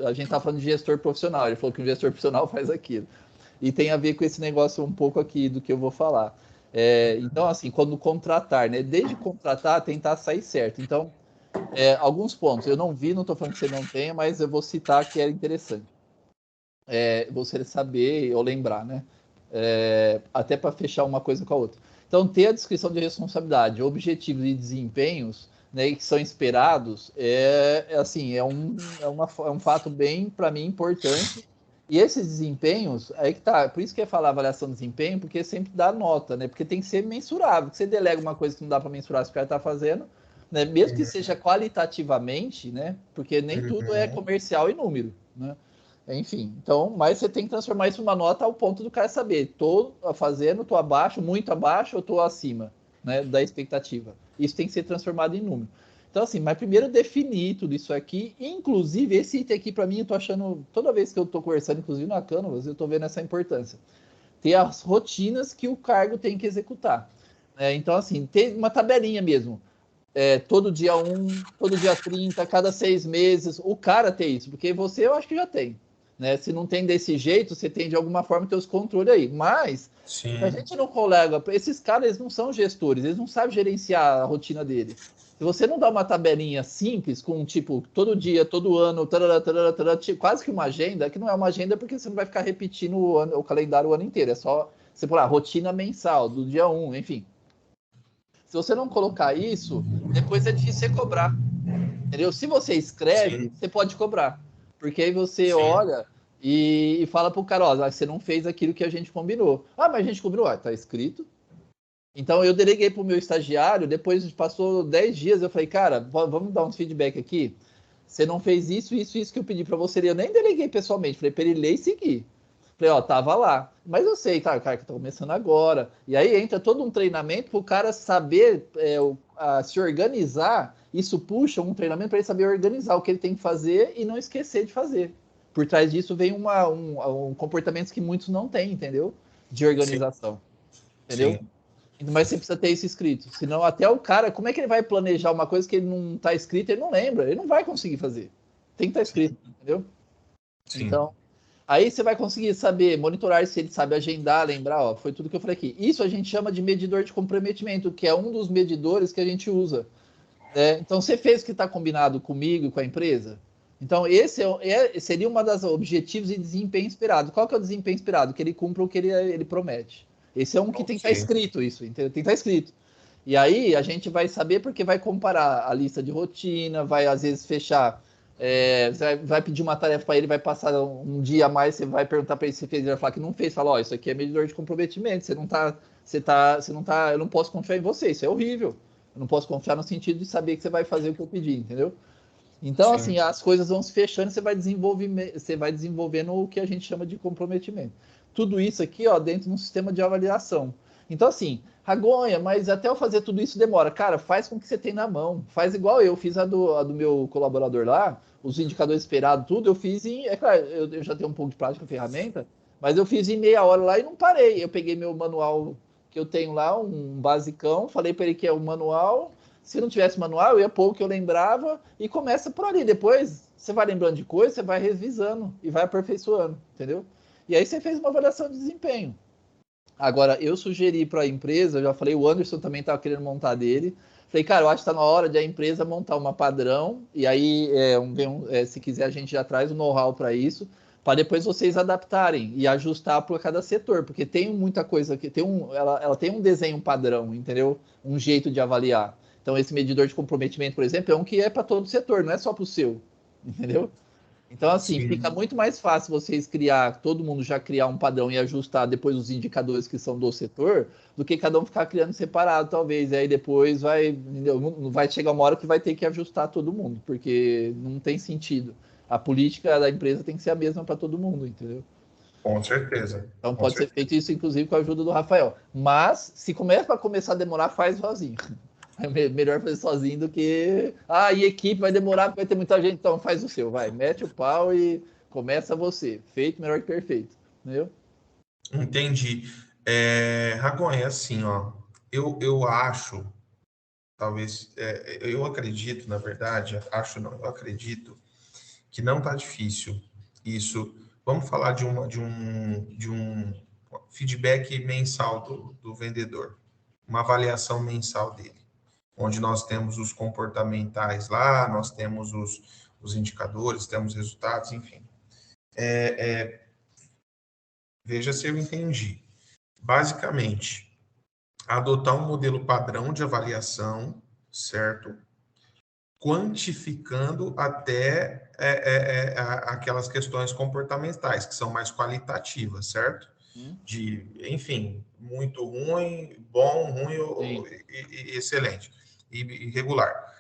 A: a gente está falando de gestor profissional, ele falou que um gestor profissional faz aquilo. E tem a ver com esse negócio um pouco aqui do que eu vou falar. Então, assim, quando contratar, né, desde contratar, tentar sair certo. Então, alguns pontos, eu não vi, não estou falando que você não tenha, mas eu vou citar que era interessante. Você saber ou lembrar, né? Até para fechar uma coisa com a outra. Então, ter a descrição de responsabilidade, objetivos e desempenhos, né, que são esperados, é um fato bem, para mim, importante. E esses desempenhos, aí que tá, por isso que é falar avaliação de desempenho, porque sempre dá nota, né? Porque tem que ser mensurável. Você delega uma coisa que não dá para mensurar se o cara está fazendo, né? Mesmo que seja qualitativamente, né? Porque nem tudo é
B: Uhum.
A: comercial e número, né? Enfim, então, mas você tem que transformar isso numa nota ao ponto do cara saber, tô fazendo, tô abaixo, muito abaixo ou tô acima, né, da expectativa. Isso tem que ser transformado em número. Então, assim, mas primeiro definir tudo isso aqui, inclusive esse item aqui, para mim, eu tô achando, toda vez que eu tô conversando, inclusive na Canvas, eu tô vendo essa importância. Ter as rotinas que o cargo tem que executar. Então, assim, tem uma tabelinha mesmo. Todo dia 1, todo dia 30, cada 6 meses, o cara tem isso, porque você eu acho que já tem. Né? Se não tem desse jeito, você tem de alguma forma ter os controles aí. Mas,
B: Sim.
A: se a gente não colega, esses caras eles não são gestores, eles não sabem gerenciar a rotina dele. Se você não dá uma tabelinha simples, com tipo, todo dia, todo ano, tarará, tarará, tarará, quase que uma agenda, que não é uma agenda porque você não vai ficar repetindo o calendário o ano inteiro, é só, você por lá, rotina mensal, do dia 1, enfim. Se você não colocar isso, depois é difícil você cobrar. Entendeu? Se você escreve,
B: Sim.
A: você pode cobrar. Porque aí você
B: Sim.
A: olha e fala pro cara, ó, você não fez aquilo que a gente combinou. Ah, mas a gente combinou, tá escrito. Então eu deleguei pro meu estagiário, depois passou 10 dias, eu falei, cara, vamos dar um feedback aqui. Você não fez isso, isso, isso que eu pedi para você. Eu nem deleguei pessoalmente, falei para ele ler e seguir. Falei, ó, tava lá. Mas eu sei, tá, cara, que tá começando agora. E aí entra todo um treinamento pro cara saber se organizar. Isso puxa um treinamento para ele saber organizar o que ele tem que fazer e não esquecer de fazer. Por trás disso vem um comportamento que muitos não têm, entendeu? De organização. Entendeu?
B: Sim.
A: Mas você precisa ter isso escrito. Senão, até o cara, como é que ele vai planejar uma coisa que ele não está escrito, ele não lembra, ele não vai conseguir fazer. Tem que estar escrito, entendeu?
B: Sim.
A: Então, aí você vai conseguir saber, monitorar se ele sabe agendar, lembrar, ó, foi tudo que eu falei aqui. Isso a gente chama de medidor de comprometimento, que é um dos medidores que a gente usa. Né? Então, você fez o que está combinado comigo e com a empresa? Então, esse seria uma das objetivos de desempenho esperado. Qual que é o desempenho esperado? Que ele cumpra o que ele promete. Esse é um que tem que estar escrito, isso, entendeu? Tem que estar escrito. E aí a gente vai saber porque vai comparar a lista de rotina, vai às vezes fechar. Você vai pedir uma tarefa para ele, vai passar um dia a mais, você vai perguntar para ele se fez, ele vai falar que não fez, fala, ó, isso aqui é medidor de comprometimento, você não tá, eu não posso confiar em você, isso é horrível. Eu não posso confiar no sentido de saber que você vai fazer o que eu pedi, entendeu? Então,
B: Sim.
A: assim, as coisas vão se fechando, você vai desenvolvendo o que a gente chama de comprometimento. Tudo isso aqui, ó, dentro de um sistema de avaliação. Então, assim, Ragonha, mas até eu fazer tudo isso demora. Cara, faz com o que você tem na mão. Faz igual eu fiz a do meu colaborador lá, os indicadores esperados, tudo, eu fiz em. É claro, eu já tenho um pouco de prática com a ferramenta, mas eu fiz em meia hora lá e não parei. Eu peguei meu manual que eu tenho lá, um basicão, falei para ele que é o manual. Se não tivesse manual, eu ia pôr o que eu lembrava e começa por ali. Depois você vai lembrando de coisa, você vai revisando e vai aperfeiçoando, entendeu? E aí você fez uma avaliação de desempenho. Agora, eu sugeri para a empresa, eu já falei, o Anderson também estava querendo montar dele. Falei, cara, eu acho que está na hora de a empresa montar uma padrão, e aí, se quiser, a gente já traz o know-how para isso, para depois vocês adaptarem e ajustar para cada setor, porque tem muita coisa que ela tem um desenho padrão, entendeu? Um jeito de avaliar. Então, esse medidor de comprometimento, por exemplo, é um que é para todo o setor, não é só para o seu, entendeu? Então, assim, fica
B: Sim.
A: muito mais fácil vocês criar, todo mundo já criar um padrão e ajustar depois os indicadores que são do setor, do que cada um ficar criando separado, talvez. E aí depois não vai chegar uma hora que vai ter que ajustar todo mundo, porque não tem sentido. A política da empresa tem que ser a mesma para todo mundo, entendeu?
B: Com certeza.
A: Então
B: Com
A: pode ser
B: certeza.
A: feito isso, inclusive, com a ajuda do Rafael. Mas, se começar a demorar, faz sozinho. É melhor fazer sozinho do que. Ah, e equipe vai demorar, vai ter muita gente. Então faz o seu, vai. Mete o pau e começa você. Feito melhor que perfeito. Entendeu?
B: Entendi. Ragon, é assim, ó. Eu acho, talvez, eu acredito, na verdade, acho não, eu acredito que não tá difícil isso. Vamos falar de um feedback mensal do vendedor, uma avaliação mensal dele, onde nós temos os comportamentais lá, nós temos os indicadores, temos resultados, enfim. Veja se eu entendi. Basicamente, adotar um modelo padrão de avaliação, certo? Quantificando até aquelas questões comportamentais, que são mais qualitativas, certo? De, enfim, muito ruim, bom, ruim
A: Sim.
B: e excelente, e regular.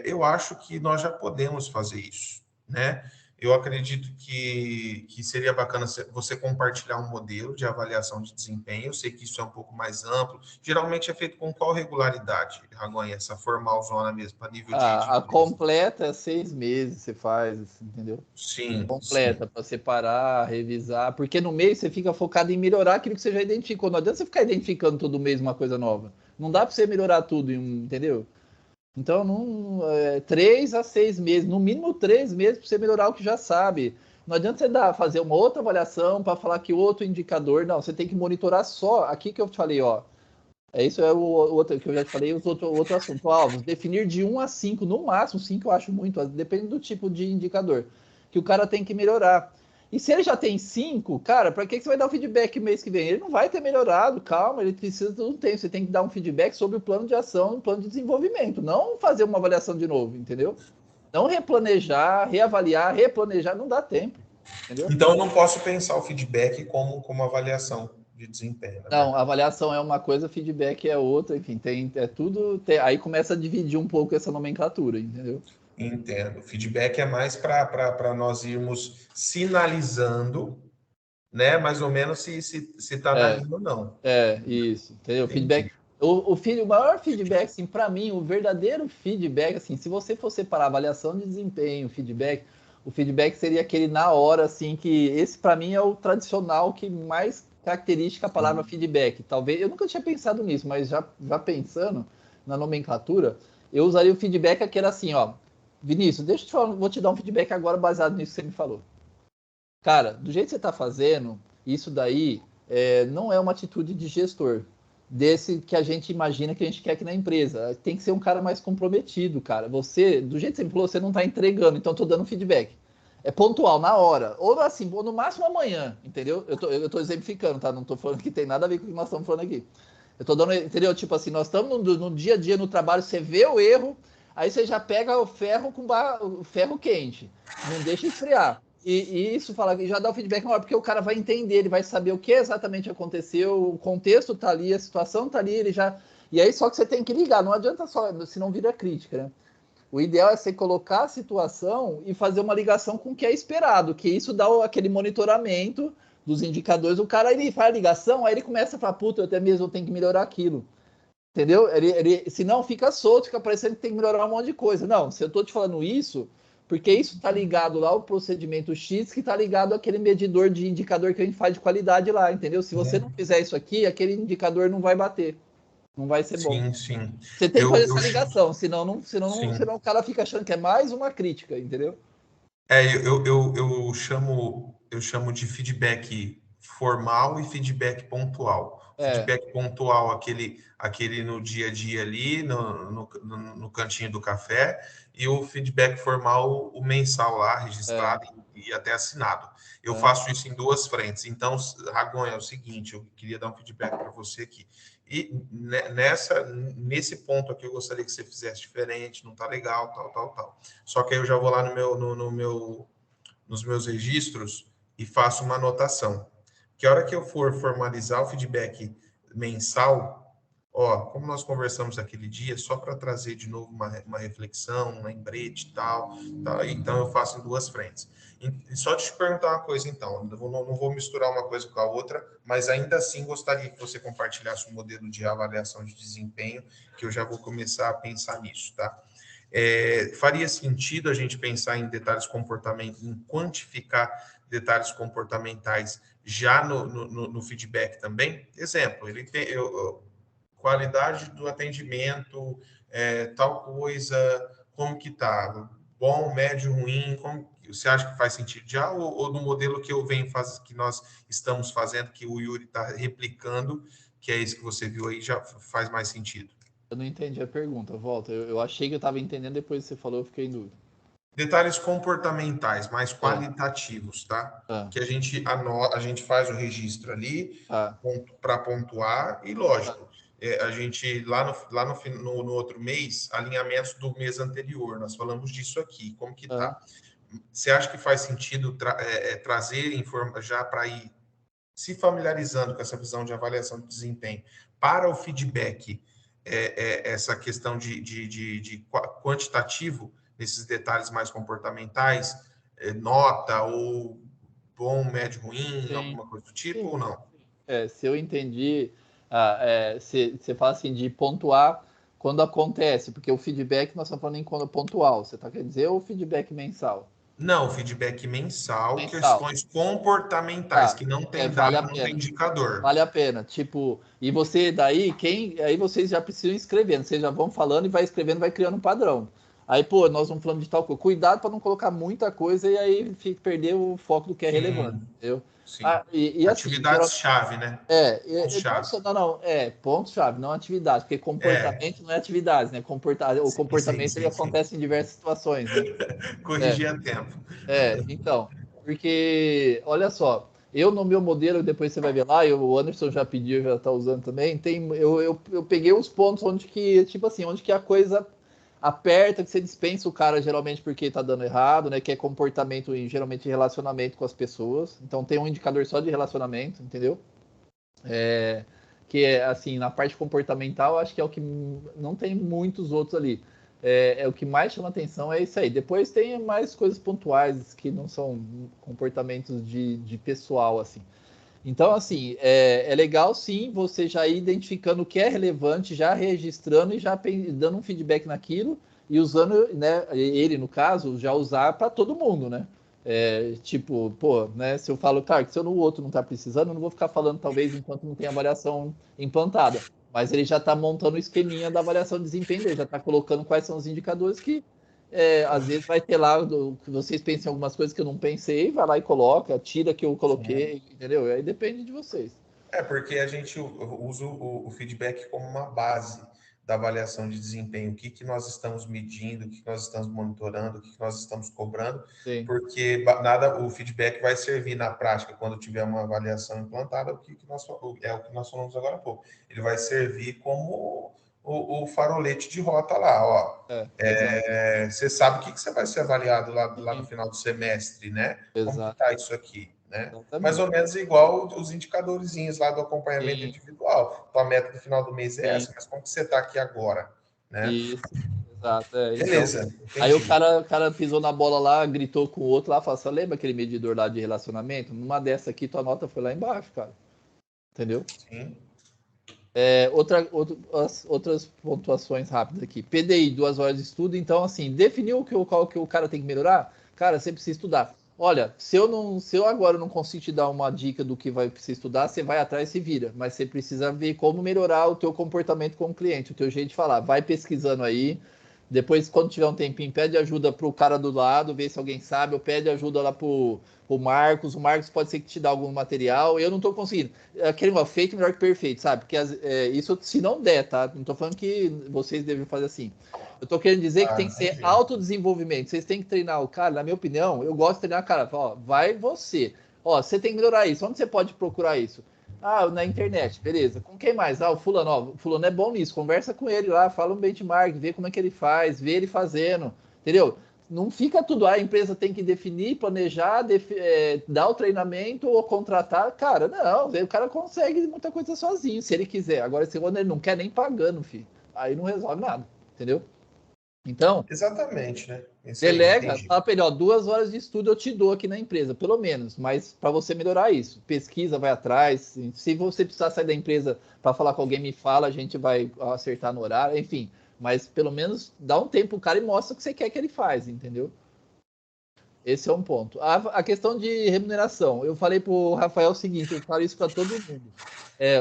B: Eu acho que nós já podemos fazer isso, né? eu acredito que seria bacana você compartilhar um modelo de avaliação de desempenho. Eu sei que isso é um pouco mais amplo. Geralmente é feito com qual regularidade, Ragonha? Essa formal zona mesmo, para nível de
A: A
B: empresa?
A: completa é 6 meses, você faz, entendeu?
B: Sim, sim.
A: Completa, para separar, revisar, porque no mês você fica focado em melhorar aquilo que você já identificou. Não adianta você ficar identificando todo mês uma coisa nova. Não dá para você melhorar tudo, entendeu? Então, 3 a 6 meses, no mínimo 3 meses para você melhorar o que já sabe. Não adianta você fazer uma outra avaliação para falar que outro indicador. Não, você tem que monitorar só aqui que eu te falei, ó. Isso é o outro que eu já te falei, outro assunto. Alvos, definir de 1 a 5, no máximo 5 eu acho muito, depende do tipo de indicador, que o cara tem que melhorar. E se ele já tem 5, cara, para que você vai dar o feedback mês que vem? Ele não vai ter melhorado, calma, ele precisa de um tempo. Você tem que dar um feedback sobre o plano de ação, o plano de desenvolvimento, não fazer uma avaliação de novo, entendeu? Não replanejar, reavaliar, replanejar, não dá tempo, entendeu?
B: Então, eu não posso pensar o feedback como avaliação de desempenho, na
A: Não,
B: verdade.
A: avaliação é uma coisa, feedback é outra, enfim, é tudo. Aí começa a dividir um pouco essa nomenclatura, entendeu?
B: Entendo. Feedback é mais para nós irmos sinalizando, né, mais ou menos se está na
A: É,
B: linha ou não.
A: isso, entendeu? Feedback.
B: Entendi.
A: O maior feedback, assim, para mim, o verdadeiro feedback, assim, se você for separar avaliação de desempenho, feedback, o feedback seria aquele na hora, assim, que esse para mim é o tradicional que mais caracteriza a palavra
B: Sim.
A: feedback. Talvez, eu nunca tinha pensado nisso, mas já pensando na nomenclatura, eu usaria o feedback aquele assim, ó, Vinícius, deixa eu te falar, vou te dar um feedback agora baseado nisso que você me falou. Cara, do jeito que você está fazendo, isso daí não é uma atitude de gestor desse que a gente imagina que a gente quer aqui na empresa. Tem que ser um cara mais comprometido, cara. Você, do jeito que você me falou, você não está entregando, então estou dando feedback. É pontual, na hora. Ou assim, ou no máximo amanhã, entendeu? Eu tô exemplificando, tá? Não tô falando que tem nada a ver com o que nós estamos falando aqui. Eu tô dando, entendeu? Tipo assim, nós estamos no dia a dia no trabalho, você vê o erro, aí você já pega o ferro o ferro quente. Não deixa esfriar. E isso fala, já dá o feedback na hora, porque o cara vai entender, ele vai saber o que exatamente aconteceu, o contexto tá ali, a situação tá ali, ele já. E aí só que você tem que ligar, não adianta só, senão vira crítica, né? O ideal é você colocar a situação e fazer uma ligação com o que é esperado, que isso dá aquele monitoramento dos indicadores. O cara ele faz a ligação, aí ele começa a falar, puta, eu até mesmo tenho que melhorar aquilo. Entendeu? Se não, fica solto, fica parecendo que tem que melhorar um monte de coisa. Não, se eu estou te falando isso, porque isso está ligado lá ao procedimento X, que está ligado àquele medidor de indicador que a gente faz de qualidade lá, entendeu? Se você não
B: Uhum.
A: fizer isso aqui, aquele indicador não vai bater, não vai ser bom.
B: Sim, sim.
A: Você tem que fazer
B: Eu,
A: essa ligação, senão
B: sim.
A: o cara fica achando que é mais uma crítica, entendeu?
B: Eu chamo de feedback formal e feedback pontual.
A: É,
B: Feedback pontual, aquele no dia a dia ali, no cantinho do café, e o feedback formal, o mensal lá,
A: é,
B: registrado e até assinado. Eu
A: é.
B: faço isso em duas frentes. Então, Ragon, é o seguinte, eu queria dar um feedback para você aqui. E nesse ponto aqui, eu gostaria que você fizesse diferente, não tá legal, tal, tal, tal. Só que aí eu já vou lá nos meus registros e faço uma anotação. Que a hora que eu for formalizar o feedback mensal, ó, como nós conversamos aquele dia, só para trazer de novo uma reflexão, um lembrete e tal, então eu faço em duas frentes. E só te perguntar uma coisa, então, não vou misturar uma coisa com a outra, mas ainda assim gostaria que você compartilhasse um modelo de avaliação de desempenho, que eu já vou começar a pensar nisso, tá? Faria sentido a gente pensar em detalhes comportamentais, em quantificar detalhes comportamentais já no feedback também? Exemplo, ele tem qualidade do atendimento, tal coisa, como que tá? Bom, médio, ruim, como você acha que faz sentido já? Ou no modelo que eu venho que nós estamos fazendo, que o Yuri está replicando, que é esse que você viu aí, já faz mais sentido?
A: Eu não entendi a pergunta, volta. Eu achei que eu estava entendendo, depois que você falou, eu fiquei em dúvida.
B: Detalhes comportamentais, mais
A: Ah,
B: qualitativos, tá?
A: ah,
B: Que a gente faz o registro ali
A: ah,
B: para pontuar e,
A: ah,
B: lógico, a gente no outro mês, alinhamentos do mês anterior, nós falamos disso aqui, como que
A: ah.
B: tá? Você acha que faz sentido trazer já para ir se familiarizando com essa visão de avaliação de desempenho para o feedback, essa questão de quantitativo, nesses detalhes mais comportamentais, nota ou bom, médio, ruim,
A: Sim,
B: alguma coisa do tipo,
A: sim.
B: ou não?
A: Se eu entendi, você fala assim de pontuar quando acontece, porque o feedback nós estamos falando em quando pontual, você tá querendo dizer, ou feedback mensal?
B: Não, feedback mensal,
A: Mensal.
B: questões comportamentais,
A: Tá,
B: que não tem
A: vale a
B: dado, não tem
A: pena.
B: indicador.
A: Vale a pena. Tipo, e você daí, aí vocês já precisam ir escrevendo, vocês já vão falando e vai escrevendo, vai criando um padrão. Aí, pô, nós vamos falando de tal coisa. Cuidado para não colocar muita coisa e aí perder o foco do que é relevante,
B: Sim,
A: entendeu?
B: sim.
A: E assim,
B: Atividades-chave, né?
A: não,
B: Pontos-chave.
A: não, ponto-chave, não atividade, porque
B: É,
A: comportamento não é atividade, né? O
B: sim, sim,
A: comportamento ele
B: sim, sim.
A: acontece em diversas situações, né? É,
B: Corrigir a tempo.
A: então, porque, olha só, eu no meu modelo, depois você vai ver lá, o Anderson já pediu, já está usando também, eu peguei os pontos onde que, tipo assim, onde que a coisa aperta, que você dispensa o cara geralmente porque está dando errado, né, que é comportamento e geralmente relacionamento com as pessoas, então tem um indicador só de relacionamento, entendeu? Que é assim, na parte comportamental, acho que é o que não tem muitos outros ali. O que mais chama atenção é isso aí. Depois tem mais coisas pontuais que não são comportamentos de pessoal, assim. Então, assim, é legal sim você já ir identificando o que é relevante, já registrando e já dando um feedback naquilo e usando, né, ele no caso, já usar para todo mundo, né? Tipo, pô, né? Se eu falo, cara, que se eu no outro não tá precisando, eu não vou ficar falando, talvez, enquanto não tem avaliação implantada. Mas ele já está montando o esqueminha da avaliação de desempenho dele, já está colocando quais são os indicadores que às vezes vai ter lá que vocês pensem em algumas coisas que eu não pensei, vai lá e coloca, tira que eu
B: Sim.
A: coloquei, entendeu? Aí depende de vocês.
B: É porque a gente usa o feedback como uma base da avaliação de desempenho, o que, que nós estamos medindo, o que nós estamos monitorando, o que, que nós estamos cobrando,
A: Sim,
B: porque nada, o feedback vai servir na prática quando tiver uma avaliação implantada, é o que nós falamos agora há pouco. Ele vai servir como o farolete de rota lá, ó.
A: exato.
B: Você sabe o que, que você vai ser avaliado lá no
A: Sim,
B: final do semestre, né? Como que
A: exato,
B: está isso aqui, né? Mais
A: exatamente.
B: ou menos igual os indicadorzinhos lá do acompanhamento
A: Sim,
B: individual. Tua meta do final do mês é
A: sim,
B: essa, mas como que você está aqui agora, né?
A: isso, exato. Então,
B: Beleza,
A: aí o
B: entendi.
A: cara, o cara pisou na bola lá, gritou com o outro lá, falou assim, lembra aquele medidor lá de relacionamento? Numa dessa aqui, tua nota foi lá embaixo, cara. Entendeu?
B: Sim,
A: Outras pontuações rápidas aqui. PDI, 2 horas de estudo. Então, assim, definiu qual que o cara tem que melhorar? Cara, você precisa estudar. Olha, se eu agora não consigo te dar uma dica do que vai precisar estudar, você vai atrás e se vira. Mas você precisa ver como melhorar o teu comportamento com o cliente, o teu jeito de falar. Vai pesquisando aí. Depois, quando tiver um tempinho, pede ajuda pro cara do lado, vê se alguém sabe, ou pede ajuda lá pro Marcos. O Marcos pode ser que te dê algum material. Eu não tô conseguindo. Aquele feito melhor que perfeito, sabe? Porque isso se não der, tá? Não tô falando que vocês devem fazer assim. Eu tô querendo dizer que tem que ser
B: entendi.
A: autodesenvolvimento. Vocês têm que treinar o cara, na minha opinião, eu gosto de treinar o cara. Ó, vai você. Ó, você tem que melhorar isso. Onde você pode procurar isso? Ah, na internet, beleza. Com quem mais? Ah, o fulano, ó, o fulano é bom nisso. Conversa com ele lá, fala um benchmark, vê como é que ele faz, vê ele fazendo, entendeu? Não fica tudo, a empresa tem que definir, planejar, dar o treinamento ou contratar. Cara, não, o cara consegue muita coisa sozinho, se ele quiser. Agora, se quando ele não quer nem pagando, filho, aí não resolve nada, entendeu? Então,
B: Exatamente, né? Isso aí,
A: delega,
B: entendi.
A: fala pra ele, ó, 2 horas de estudo eu te dou aqui na empresa, pelo menos, mas para você melhorar isso. Pesquisa, vai atrás. Se você precisar sair da empresa para falar com alguém, me fala, a gente vai acertar no horário, enfim. Mas pelo menos dá um tempo pro cara e mostra o que você quer que ele faz, entendeu? Esse é um ponto. A questão de remuneração. Eu falei para o Rafael o seguinte, eu falo isso para todo mundo.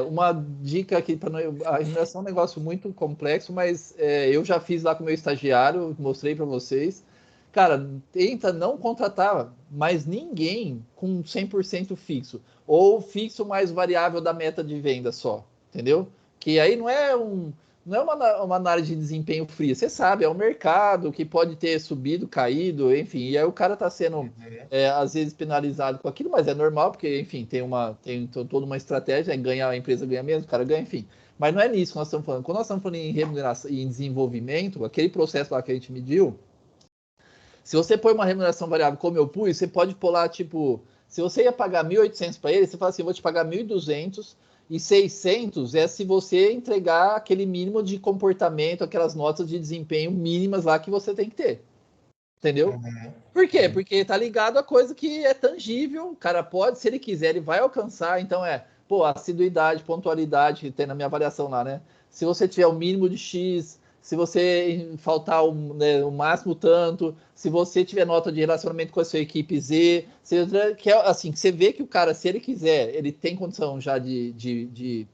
A: Uma dica aqui para a remuneração é um negócio muito complexo, mas eu já fiz lá com o meu estagiário, mostrei para vocês. Cara, tenta não contratar mais ninguém com 100% fixo, ou fixo mais variável da meta de venda só, entendeu? Que aí não é uma análise de desempenho fria. Você sabe, é um mercado que pode ter subido, caído, enfim. E aí o cara está sendo,
B: Uhum.
A: às vezes, penalizado com aquilo, mas é normal, porque, enfim, tem toda uma estratégia, a empresa ganha mesmo, o cara ganha, enfim. Mas não é nisso que nós estamos falando. Quando nós estamos falando em remuneração e em desenvolvimento, aquele processo lá que a gente mediu, se você põe uma remuneração variável como eu pus, você pode pôr lá, tipo, se você ia pagar 1.800 para ele, você fala assim, eu vou te pagar 1.200 e 600 é se você entregar aquele mínimo de comportamento, aquelas notas de desempenho mínimas lá que você tem que ter. Entendeu?
B: Uhum.
A: Por quê? Porque tá ligado a coisa que é tangível, o cara pode, se ele quiser, ele vai alcançar. Então assiduidade, pontualidade, que tem na minha avaliação lá, né? Se você tiver o mínimo de X, se você faltar o máximo tanto, se você tiver nota de relacionamento com a sua equipe Z, que assim, você vê que o cara, se ele quiser, ele tem condição já de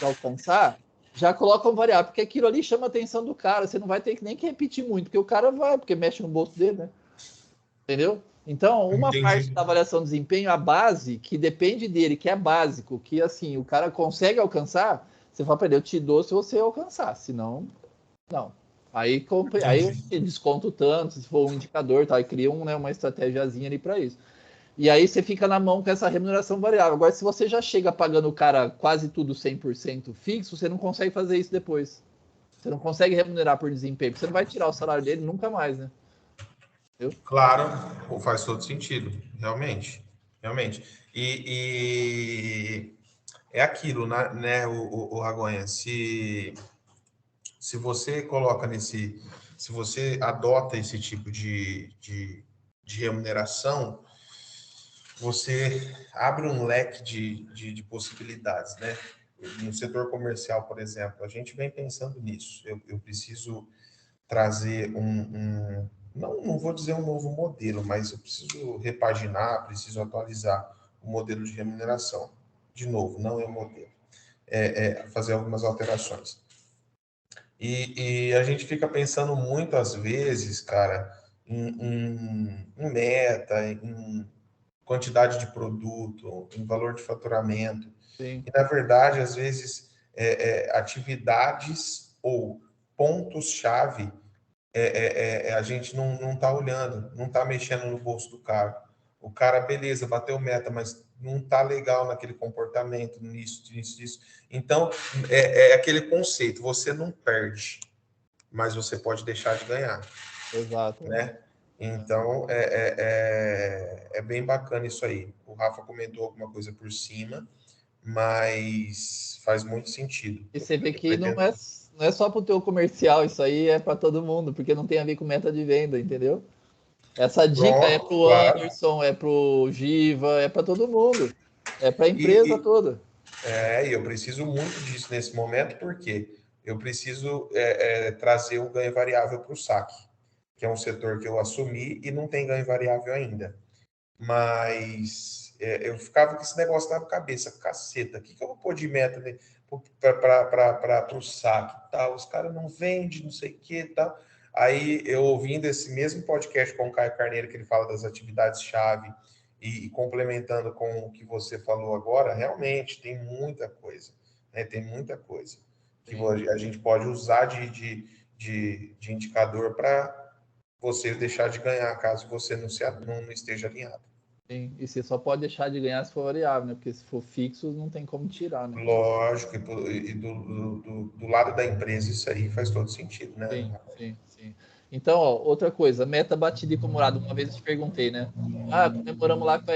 A: alcançar, já coloca um variável, porque aquilo ali chama a atenção do cara, você não vai ter nem que repetir muito, porque o cara vai, porque mexe no bolso dele, né? Entendeu? Então, uma parte
B: Entendi.
A: da avaliação de desempenho, a base, que depende dele, que é básico, que assim, o cara consegue alcançar, você fala para ele, eu te dou se você alcançar, senão, não. Aí
B: Entendi.
A: desconto tanto, se for um indicador, tá? E cria uma estratégiazinha ali para isso. E aí você fica na mão com essa remuneração variável. Agora, se você já chega pagando o cara quase tudo 100% fixo, você não consegue fazer isso depois. Você não consegue remunerar por desempenho, porque você não vai tirar o salário dele nunca mais, né? Entendeu?
B: Claro, pô, faz todo sentido, realmente. Realmente. E é aquilo, né, o Ragonha? Se você coloca nesse. Se você adota esse tipo de remuneração, você abre um leque de possibilidades, né? No setor comercial, por exemplo, a gente vem pensando nisso. Eu preciso trazer não vou dizer um novo modelo, mas eu preciso repaginar, preciso atualizar o modelo de remuneração. De novo, não é o modelo, é fazer algumas alterações. E a gente fica pensando muito, às vezes, cara, em meta, em quantidade de produto, em valor de faturamento.
A: Sim,
B: E, na verdade, às vezes, atividades ou pontos-chave a gente não está olhando, não está mexendo no bolso do cara. O cara, beleza, bateu meta, mas não está legal naquele comportamento, nisso. Então, é aquele conceito, você não perde, mas você pode deixar de ganhar,
A: exato.
B: né? Então, é bem bacana isso aí. O Rafa comentou alguma coisa por cima, mas faz muito sentido.
A: E
B: Eu,
A: você vê
B: eu
A: que
B: pretendo.
A: não é só para o teu comercial, isso aí é para todo mundo, porque não tem a ver com meta de venda, entendeu? Essa dica é
B: Pronto,
A: pro
B: claro.
A: Anderson, é pro Giva, é para todo mundo. É para a empresa
B: E,
A: toda.
B: e eu preciso muito disso nesse momento, porque eu preciso trazer o ganho variável para o saque, que é um setor que eu assumi e não tem ganho variável ainda. Mas eu ficava com esse negócio na cabeça, caceta, o que eu vou pôr de meta para o saque? Tal? Os caras não vendem, não sei o que tal. Aí eu ouvindo esse mesmo podcast com o Caio Carneiro, que ele fala das atividades-chave, e complementando com o que você falou agora, realmente tem muita coisa, né? Tem muita coisa que
A: Sim,
B: a gente pode usar de indicador para você deixar de ganhar caso você não esteja alinhado.
A: sim. E você só pode deixar de ganhar se for variável, né? Porque se for fixo, não tem como tirar, né?
B: Lógico, e do lado da empresa isso aí faz todo sentido, né?
A: Sim, sim, sim. Então, ó, outra coisa, meta batida e acumulada. Uma vez eu te perguntei, né? Ah, comemoramos lá com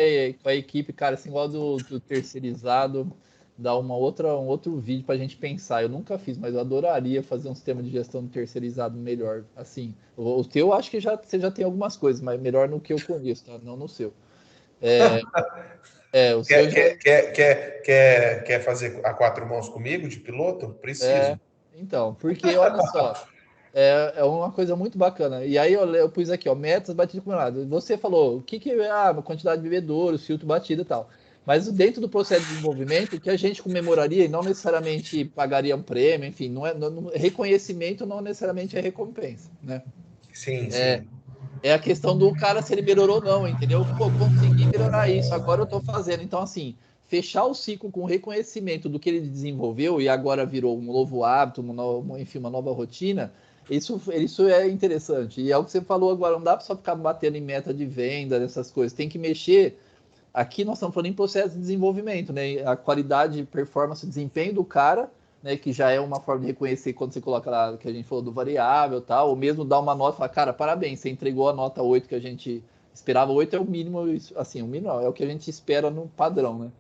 A: a equipe, cara, assim, igual do terceirizado, dá um outro vídeo pra gente pensar. Eu nunca fiz, mas eu adoraria fazer um sistema de gestão do terceirizado melhor. Assim, o teu acho que você já tem algumas coisas, mas melhor no que eu conheço, tá? Não no seu. O seu
B: Quer,
A: já
B: quer, quer, quer, quer fazer a quatro mãos comigo de piloto?
A: é.
B: Preciso.
A: Então, porque olha só. É uma coisa muito bacana. E aí eu pus aqui, ó, metas batidas acumuladas. Você falou o que é a quantidade de bebedouros, filtro batido e tal. Mas dentro do processo de desenvolvimento, o que a gente comemoraria e não necessariamente pagaria um prêmio, enfim, reconhecimento não necessariamente é recompensa, né?
B: Sim,
A: É,
B: sim.
A: é a questão do cara se ele melhorou ou não, entendeu? Pô, consegui melhorar isso, agora eu tô fazendo. Então, assim, fechar o ciclo com reconhecimento do que ele desenvolveu e agora virou um novo hábito, enfim, uma nova rotina, isso é interessante. E é o que você falou agora, não dá pra só ficar batendo em meta de venda, dessas coisas. Tem que mexer. Aqui nós estamos falando em processo de desenvolvimento, né? A qualidade, performance, desempenho do cara, né? Que já é uma forma de reconhecer quando você coloca lá, que a gente falou do variável, tal, ou mesmo dar uma nota, falar, cara, parabéns, você entregou a nota 8 que a gente esperava. 8 é o mínimo, assim, o mínimo não, é o que a gente espera no padrão, né?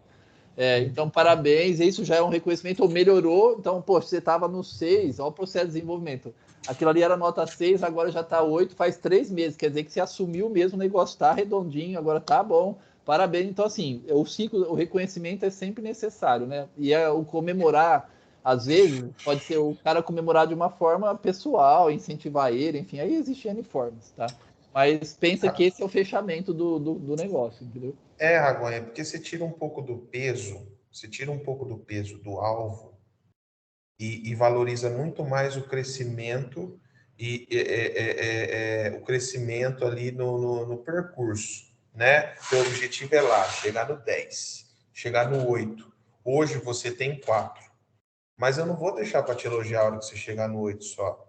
A: Então, parabéns, isso já é um reconhecimento, ou melhorou, então, poxa, você estava no 6, olha o processo de desenvolvimento. Aquilo ali era nota 6, agora já está 8, faz 3 meses, quer dizer que você assumiu mesmo, o negócio está redondinho, agora tá bom, parabéns. Então, assim, o ciclo, o reconhecimento é sempre necessário, né? E o comemorar, às vezes, pode ser o cara comemorar de uma forma pessoal, incentivar ele, enfim, aí existem N formas, tá? Mas pensa que esse é o fechamento do negócio, entendeu?
B: Ragonha, porque você tira um pouco do peso, do alvo e valoriza muito mais o crescimento o crescimento ali no percurso, né? Seu objetivo é lá, chegar no 10, chegar no 8. Hoje você tem 4, mas eu não vou deixar para te elogiar a hora que você chegar no 8 só.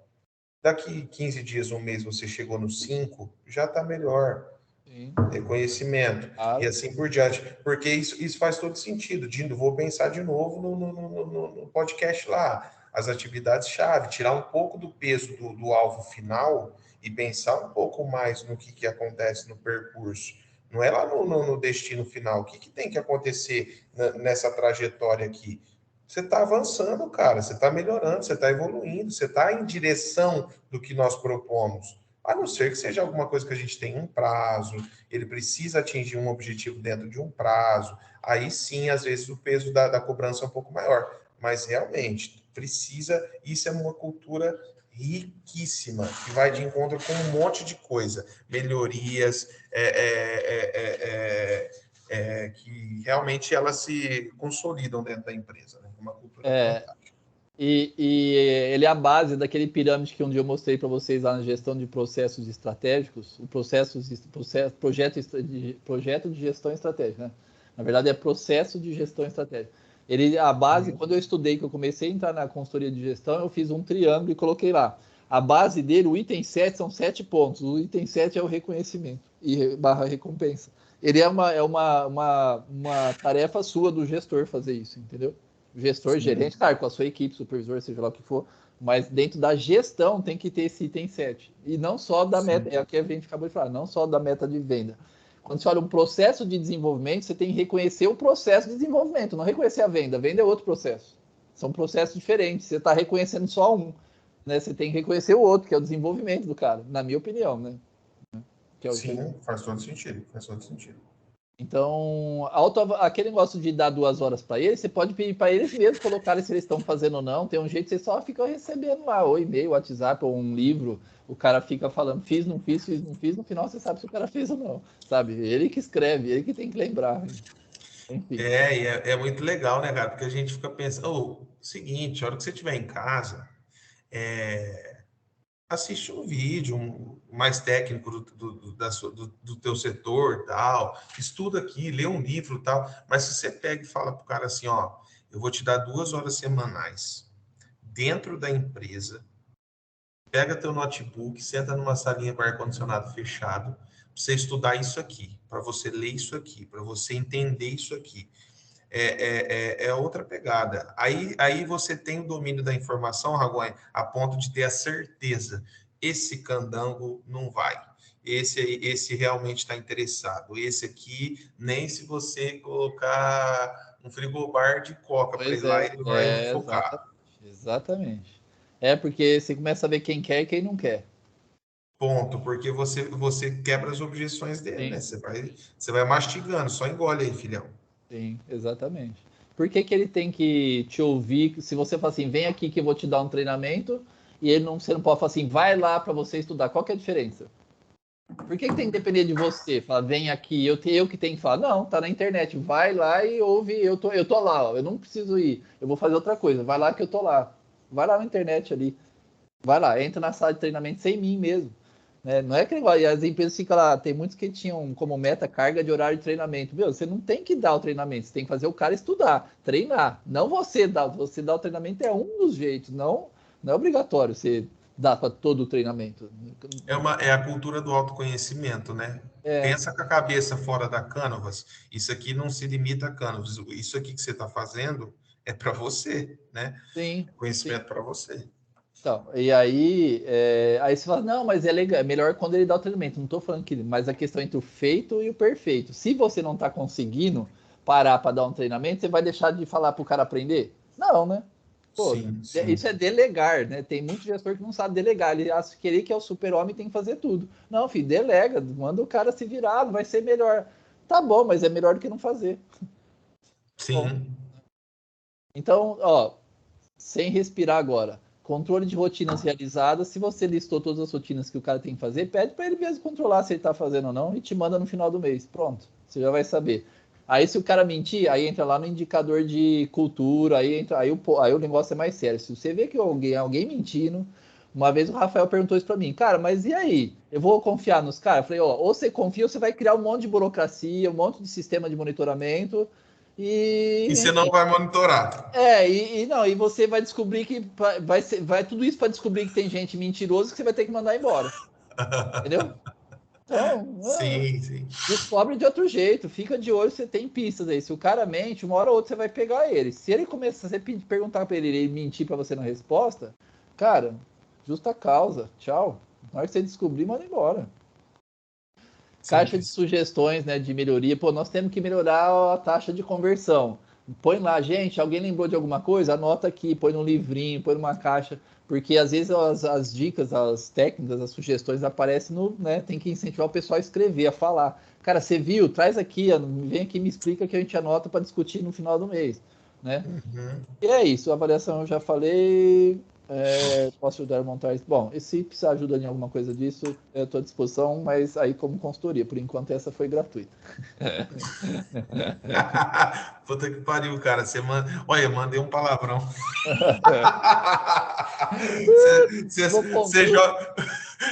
B: Daqui 15 dias, um mês, você chegou no 5, já está melhor.
A: Sim.
B: Reconhecimento,
A: Claro.
B: e assim por diante, porque isso faz todo sentido. Vou pensar de novo no podcast lá, as atividades-chave, tirar um pouco do peso do alvo final e pensar um pouco mais no que acontece no percurso. Não é lá no destino final. O que tem que acontecer nessa trajetória aqui? Você está avançando, cara, você está melhorando, você está evoluindo, você está em direção do que nós propomos. A não ser que seja alguma coisa que a gente tem um prazo, ele precisa atingir um objetivo dentro de um prazo, aí sim, às vezes, o peso da cobrança é um pouco maior. Mas realmente, precisa, isso é uma cultura riquíssima, que vai de encontro com um monte de coisa, melhorias, que realmente elas se consolidam dentro da empresa, né? Uma cultura fantástica.
A: E ele é a base daquele pirâmide que um dia eu mostrei para vocês lá na gestão de processos estratégicos, o projeto de gestão estratégica, né? Na verdade é processo de gestão estratégica. A base, quando eu estudei, que eu comecei a entrar na consultoria de gestão, eu fiz um triângulo e coloquei lá. A base dele, o item 7 são 7 pontos. O item 7 é o reconhecimento e barra recompensa. Ele é uma tarefa sua do gestor fazer isso, entendeu? Gestor,
B: Sim.
A: gerente, claro, com a sua equipe, supervisor, seja lá o que for, mas dentro da gestão tem que ter esse item 7. E não só da meta, é o que a gente acabou de falar, não só da meta de venda. Quando você olha um processo de desenvolvimento, você tem que reconhecer o processo de desenvolvimento, não reconhecer a venda. A venda é outro processo. São processos diferentes. Você está reconhecendo só um, né? Você tem que reconhecer o outro, que é o desenvolvimento do cara, na minha opinião, né?
B: Sim, faz todo sentido, faz todo sentido.
A: Então, aquele negócio de dar 2 horas para eles, você pode pedir para eles mesmos colocarem se eles estão fazendo ou não. Tem um jeito, você só fica recebendo lá, ou e-mail, WhatsApp, ou um livro. O cara fica falando, fiz, não fiz, fiz, não fiz. No final, você sabe se o cara fez ou não, sabe? Ele que escreve, ele que tem que lembrar. Enfim.
B: É muito legal, né, cara? Porque a gente fica pensando, seguinte, a hora que você estiver em casa, assiste um vídeo mais técnico do teu setor, tal, estuda aqui, lê um livro, tal, mas se você pega e fala pro cara assim, ó, eu vou te dar 2 horas semanais dentro da empresa, pega teu notebook, senta numa salinha com ar-condicionado fechado, pra você estudar isso aqui, para você ler isso aqui, para você entender isso aqui. É outra pegada. Aí você tem o domínio da informação, Ragonha, a ponto de ter a certeza. Esse candango não vai. Esse realmente está interessado. Esse aqui, nem se você colocar um frigobar de coca para
A: Pois
B: ele lá, ele vai
A: exatamente.
B: focar.
A: Exatamente. É porque você começa a ver quem quer e quem não quer.
B: Ponto, porque você quebra as objeções dele, né?
A: Sim.
B: Você vai mastigando, só engole aí, filhão.
A: Sim, exatamente. Por que que ele tem que te ouvir? Se você fala assim, vem aqui que eu vou te dar um treinamento, e você não pode falar assim, vai lá para você estudar. Qual que é a diferença? Por que que tem que depender de você? Fala, vem aqui, eu que tenho que falar. Não, tá na internet. Vai lá e ouve, eu tô lá, ó, eu não preciso ir. Eu vou fazer outra coisa. Vai lá que eu tô lá. Vai lá na internet ali. Vai lá, entra na sala de treinamento sem mim mesmo. Né? Não é que e as empresas ficam lá, tem muitos que tinham como meta carga de horário de treinamento. Meu, você não tem que dar o treinamento, você tem que fazer o cara estudar, treinar. Não você dar o treinamento é um dos jeitos, não é obrigatório você dar para todo o treinamento.
B: É a cultura do autoconhecimento, né?
A: É,
B: Pensa com a cabeça fora da Canvas. Isso aqui não se limita a Canvas. Isso aqui que você está fazendo é para você, né?
A: sim,
B: É
A: sim.
B: conhecimento para você.
A: Então, e aí você fala, não, mas é legal, é melhor quando ele dá o treinamento. Não estou falando que, mas a questão entre o feito e o perfeito. Se você não está conseguindo, parar para dar um treinamento, você vai deixar de falar para o cara aprender? Não, né? Pô,
B: Sim.
A: isso é delegar, né? Tem muito gestor que não sabe delegar. Ele acha que querer que é o super-homem tem que fazer tudo. Não, filho, delega, manda o cara se virar, não vai ser melhor. Tá bom, mas é melhor do que não fazer. Bom,
B: Sim.
A: então, ó, sem respirar agora. Controle de rotinas realizadas. Se você listou todas as rotinas que o cara tem que fazer, pede para ele mesmo controlar se ele está fazendo ou não e te manda no final do mês. Pronto, você já vai saber. Aí, se o cara mentir, aí entra lá no indicador de cultura, aí o negócio é mais sério. Se você vê que alguém mentindo, uma vez o Rafael perguntou isso para mim, cara, mas e aí? Eu vou confiar nos caras? Eu falei, ó, ou você confia ou você vai criar um monte de burocracia, um monte de sistema de monitoramento
B: E você
A: enfim,
B: não vai monitorar.
A: e você vai descobrir que vai tudo isso para descobrir que tem gente mentirosa que você vai ter que mandar embora. Entendeu? Então,
B: Sim.
A: descobre de outro jeito, fica de olho, você tem pistas aí. Se o cara mente, uma hora ou outra você vai pegar ele. Se ele começar, você perguntar para ele mentir para você na resposta, cara, justa causa, tchau. Na hora que você descobrir, manda embora. Caixa de
B: Simples.
A: sugestões, né, de melhoria. Pô, nós temos que melhorar a taxa de conversão. Põe lá, gente, alguém lembrou de alguma coisa? Anota aqui, põe num livrinho, põe numa caixa, porque às vezes as dicas, as técnicas, as sugestões aparecem no, né, tem que incentivar o pessoal a escrever, a falar. Cara, você viu? Traz aqui, vem aqui, me explica que a gente anota para discutir no final do mês, né?
B: Uhum.
A: E é isso, a avaliação eu já falei. Posso ajudar a montar isso? Bom, e se precisar ajuda em alguma coisa disso, eu estou à disposição, mas aí como consultoria. Por enquanto, essa foi gratuita.
B: Puta que pariu, cara. Você manda... Olha, eu mandei um palavrão. Você joga,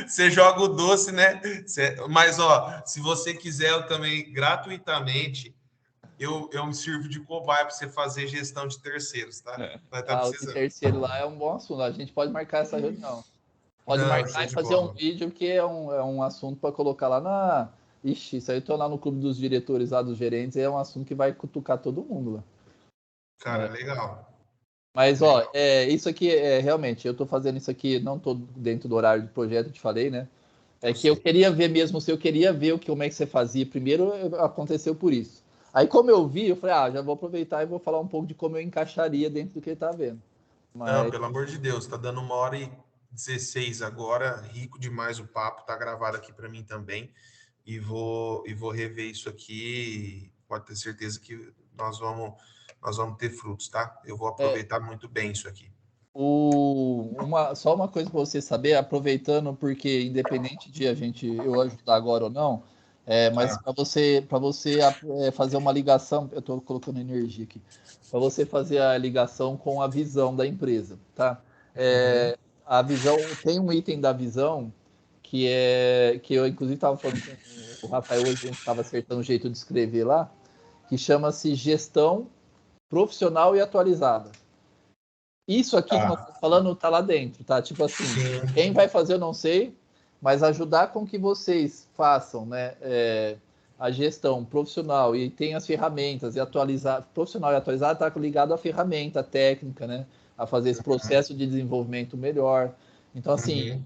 B: você joga o doce, né? Mas, ó, se você quiser, eu também, gratuitamente, eu me sirvo de cobaia para você fazer gestão de terceiros, tá? Vai estar
A: O de
B: precisando.
A: terceiro lá é um bom assunto. A gente pode marcar essa reunião. Pode
B: Não,
A: marcar
B: show
A: e
B: de
A: fazer um
B: bola.
A: vídeo, porque é um assunto para colocar lá na. Ixi, isso aí eu tô lá no clube dos diretores, lá dos gerentes, é um assunto que vai cutucar todo mundo lá.
B: Cara,
A: Né?
B: legal.
A: Mas, ó,
B: Legal.
A: isso aqui realmente, eu tô fazendo isso aqui, não tô dentro do horário de projeto, eu te falei, né? É
B: Eu
A: que eu
B: sei.
A: queria ver mesmo, se eu queria ver como é que você fazia. Primeiro aconteceu por isso. Aí, como eu vi, eu falei, já vou aproveitar e vou falar um pouco de como eu encaixaria dentro do que ele tá vendo.
B: Não,
A: Mas,
B: pelo amor de Deus, tá dando 1h16 agora, rico demais o papo, tá gravado aqui para mim também. E vou rever isso aqui. Pode ter certeza que nós vamos ter frutos, tá? Eu vou
A: é,
B: aproveitar muito bem isso aqui.
A: só uma coisa para você saber, aproveitando, porque independente de eu ajudar agora ou não, mas
B: Tá.
A: para você fazer uma ligação, eu estou colocando energia aqui, para você fazer a ligação com a visão da empresa, tá?
B: Uhum.
A: A visão, tem um item da visão que eu inclusive estava falando com o Rafael hoje, a gente estava acertando o jeito de escrever lá, que chama-se gestão profissional e atualizada. Isso aqui que nós
B: Tá.
A: estamos falando tá lá dentro, tá? Tipo assim,
B: Sim.
A: quem vai fazer eu não sei, mas ajudar com que vocês façam, né, a gestão profissional e tem as ferramentas e atualizar, profissional e atualizado está ligado à ferramenta técnica, né, a fazer esse processo de desenvolvimento melhor. Então, assim,
B: Uhum.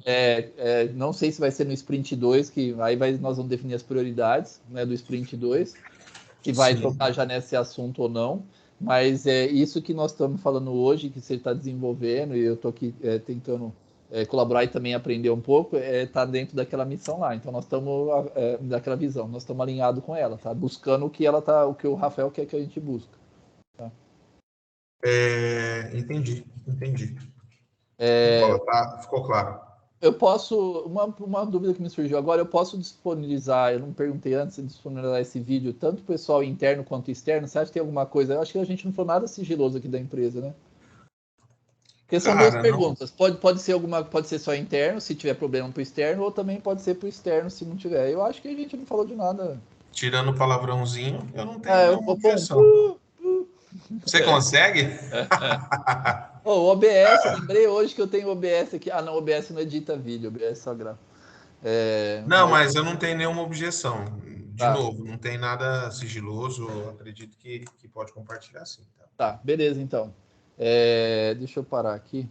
A: não sei se vai ser no Sprint 2 que aí nós vamos definir as prioridades, né, do Sprint 2 se vai
B: Sim.
A: tocar já nesse assunto ou não, mas é isso que nós estamos falando hoje, que você está desenvolvendo, e eu estou aqui tentando colaborar e também aprender um pouco, tá dentro daquela missão lá. Então nós estamos daquela visão, nós estamos alinhados com ela, tá? Buscando o que o Rafael quer que a gente busca. Tá?
B: Entendi. Show de bola, tá? Ficou claro.
A: Eu posso, uma dúvida que me surgiu agora, eu posso disponibilizar, eu não perguntei antes, disponibilizar esse vídeo tanto para o pessoal interno quanto externo? Você acha que tem alguma coisa? Eu acho que a gente não falou nada sigiloso aqui da empresa, né? Porque são duas
B: Cara, não.
A: perguntas. Pode ser só interno, se tiver problema para o externo, ou também pode ser para o externo, se não tiver. Eu acho que a gente não falou de nada.
B: Tirando o palavrãozinho, eu não tenho
A: Eu
B: nenhuma
A: vou pôr um.
B: objeção. Você consegue?
A: O OBS, lembrei hoje que eu tenho OBS aqui. Ah, não, OBS não edita vídeo, OBS só grava.
B: Não,
A: Mas
B: mas eu não tenho nenhuma objeção. De
A: tá,
B: novo, não tem nada sigiloso. Eu acredito que pode compartilhar sim. Tá?
A: tá, beleza então. Deixa eu parar aqui.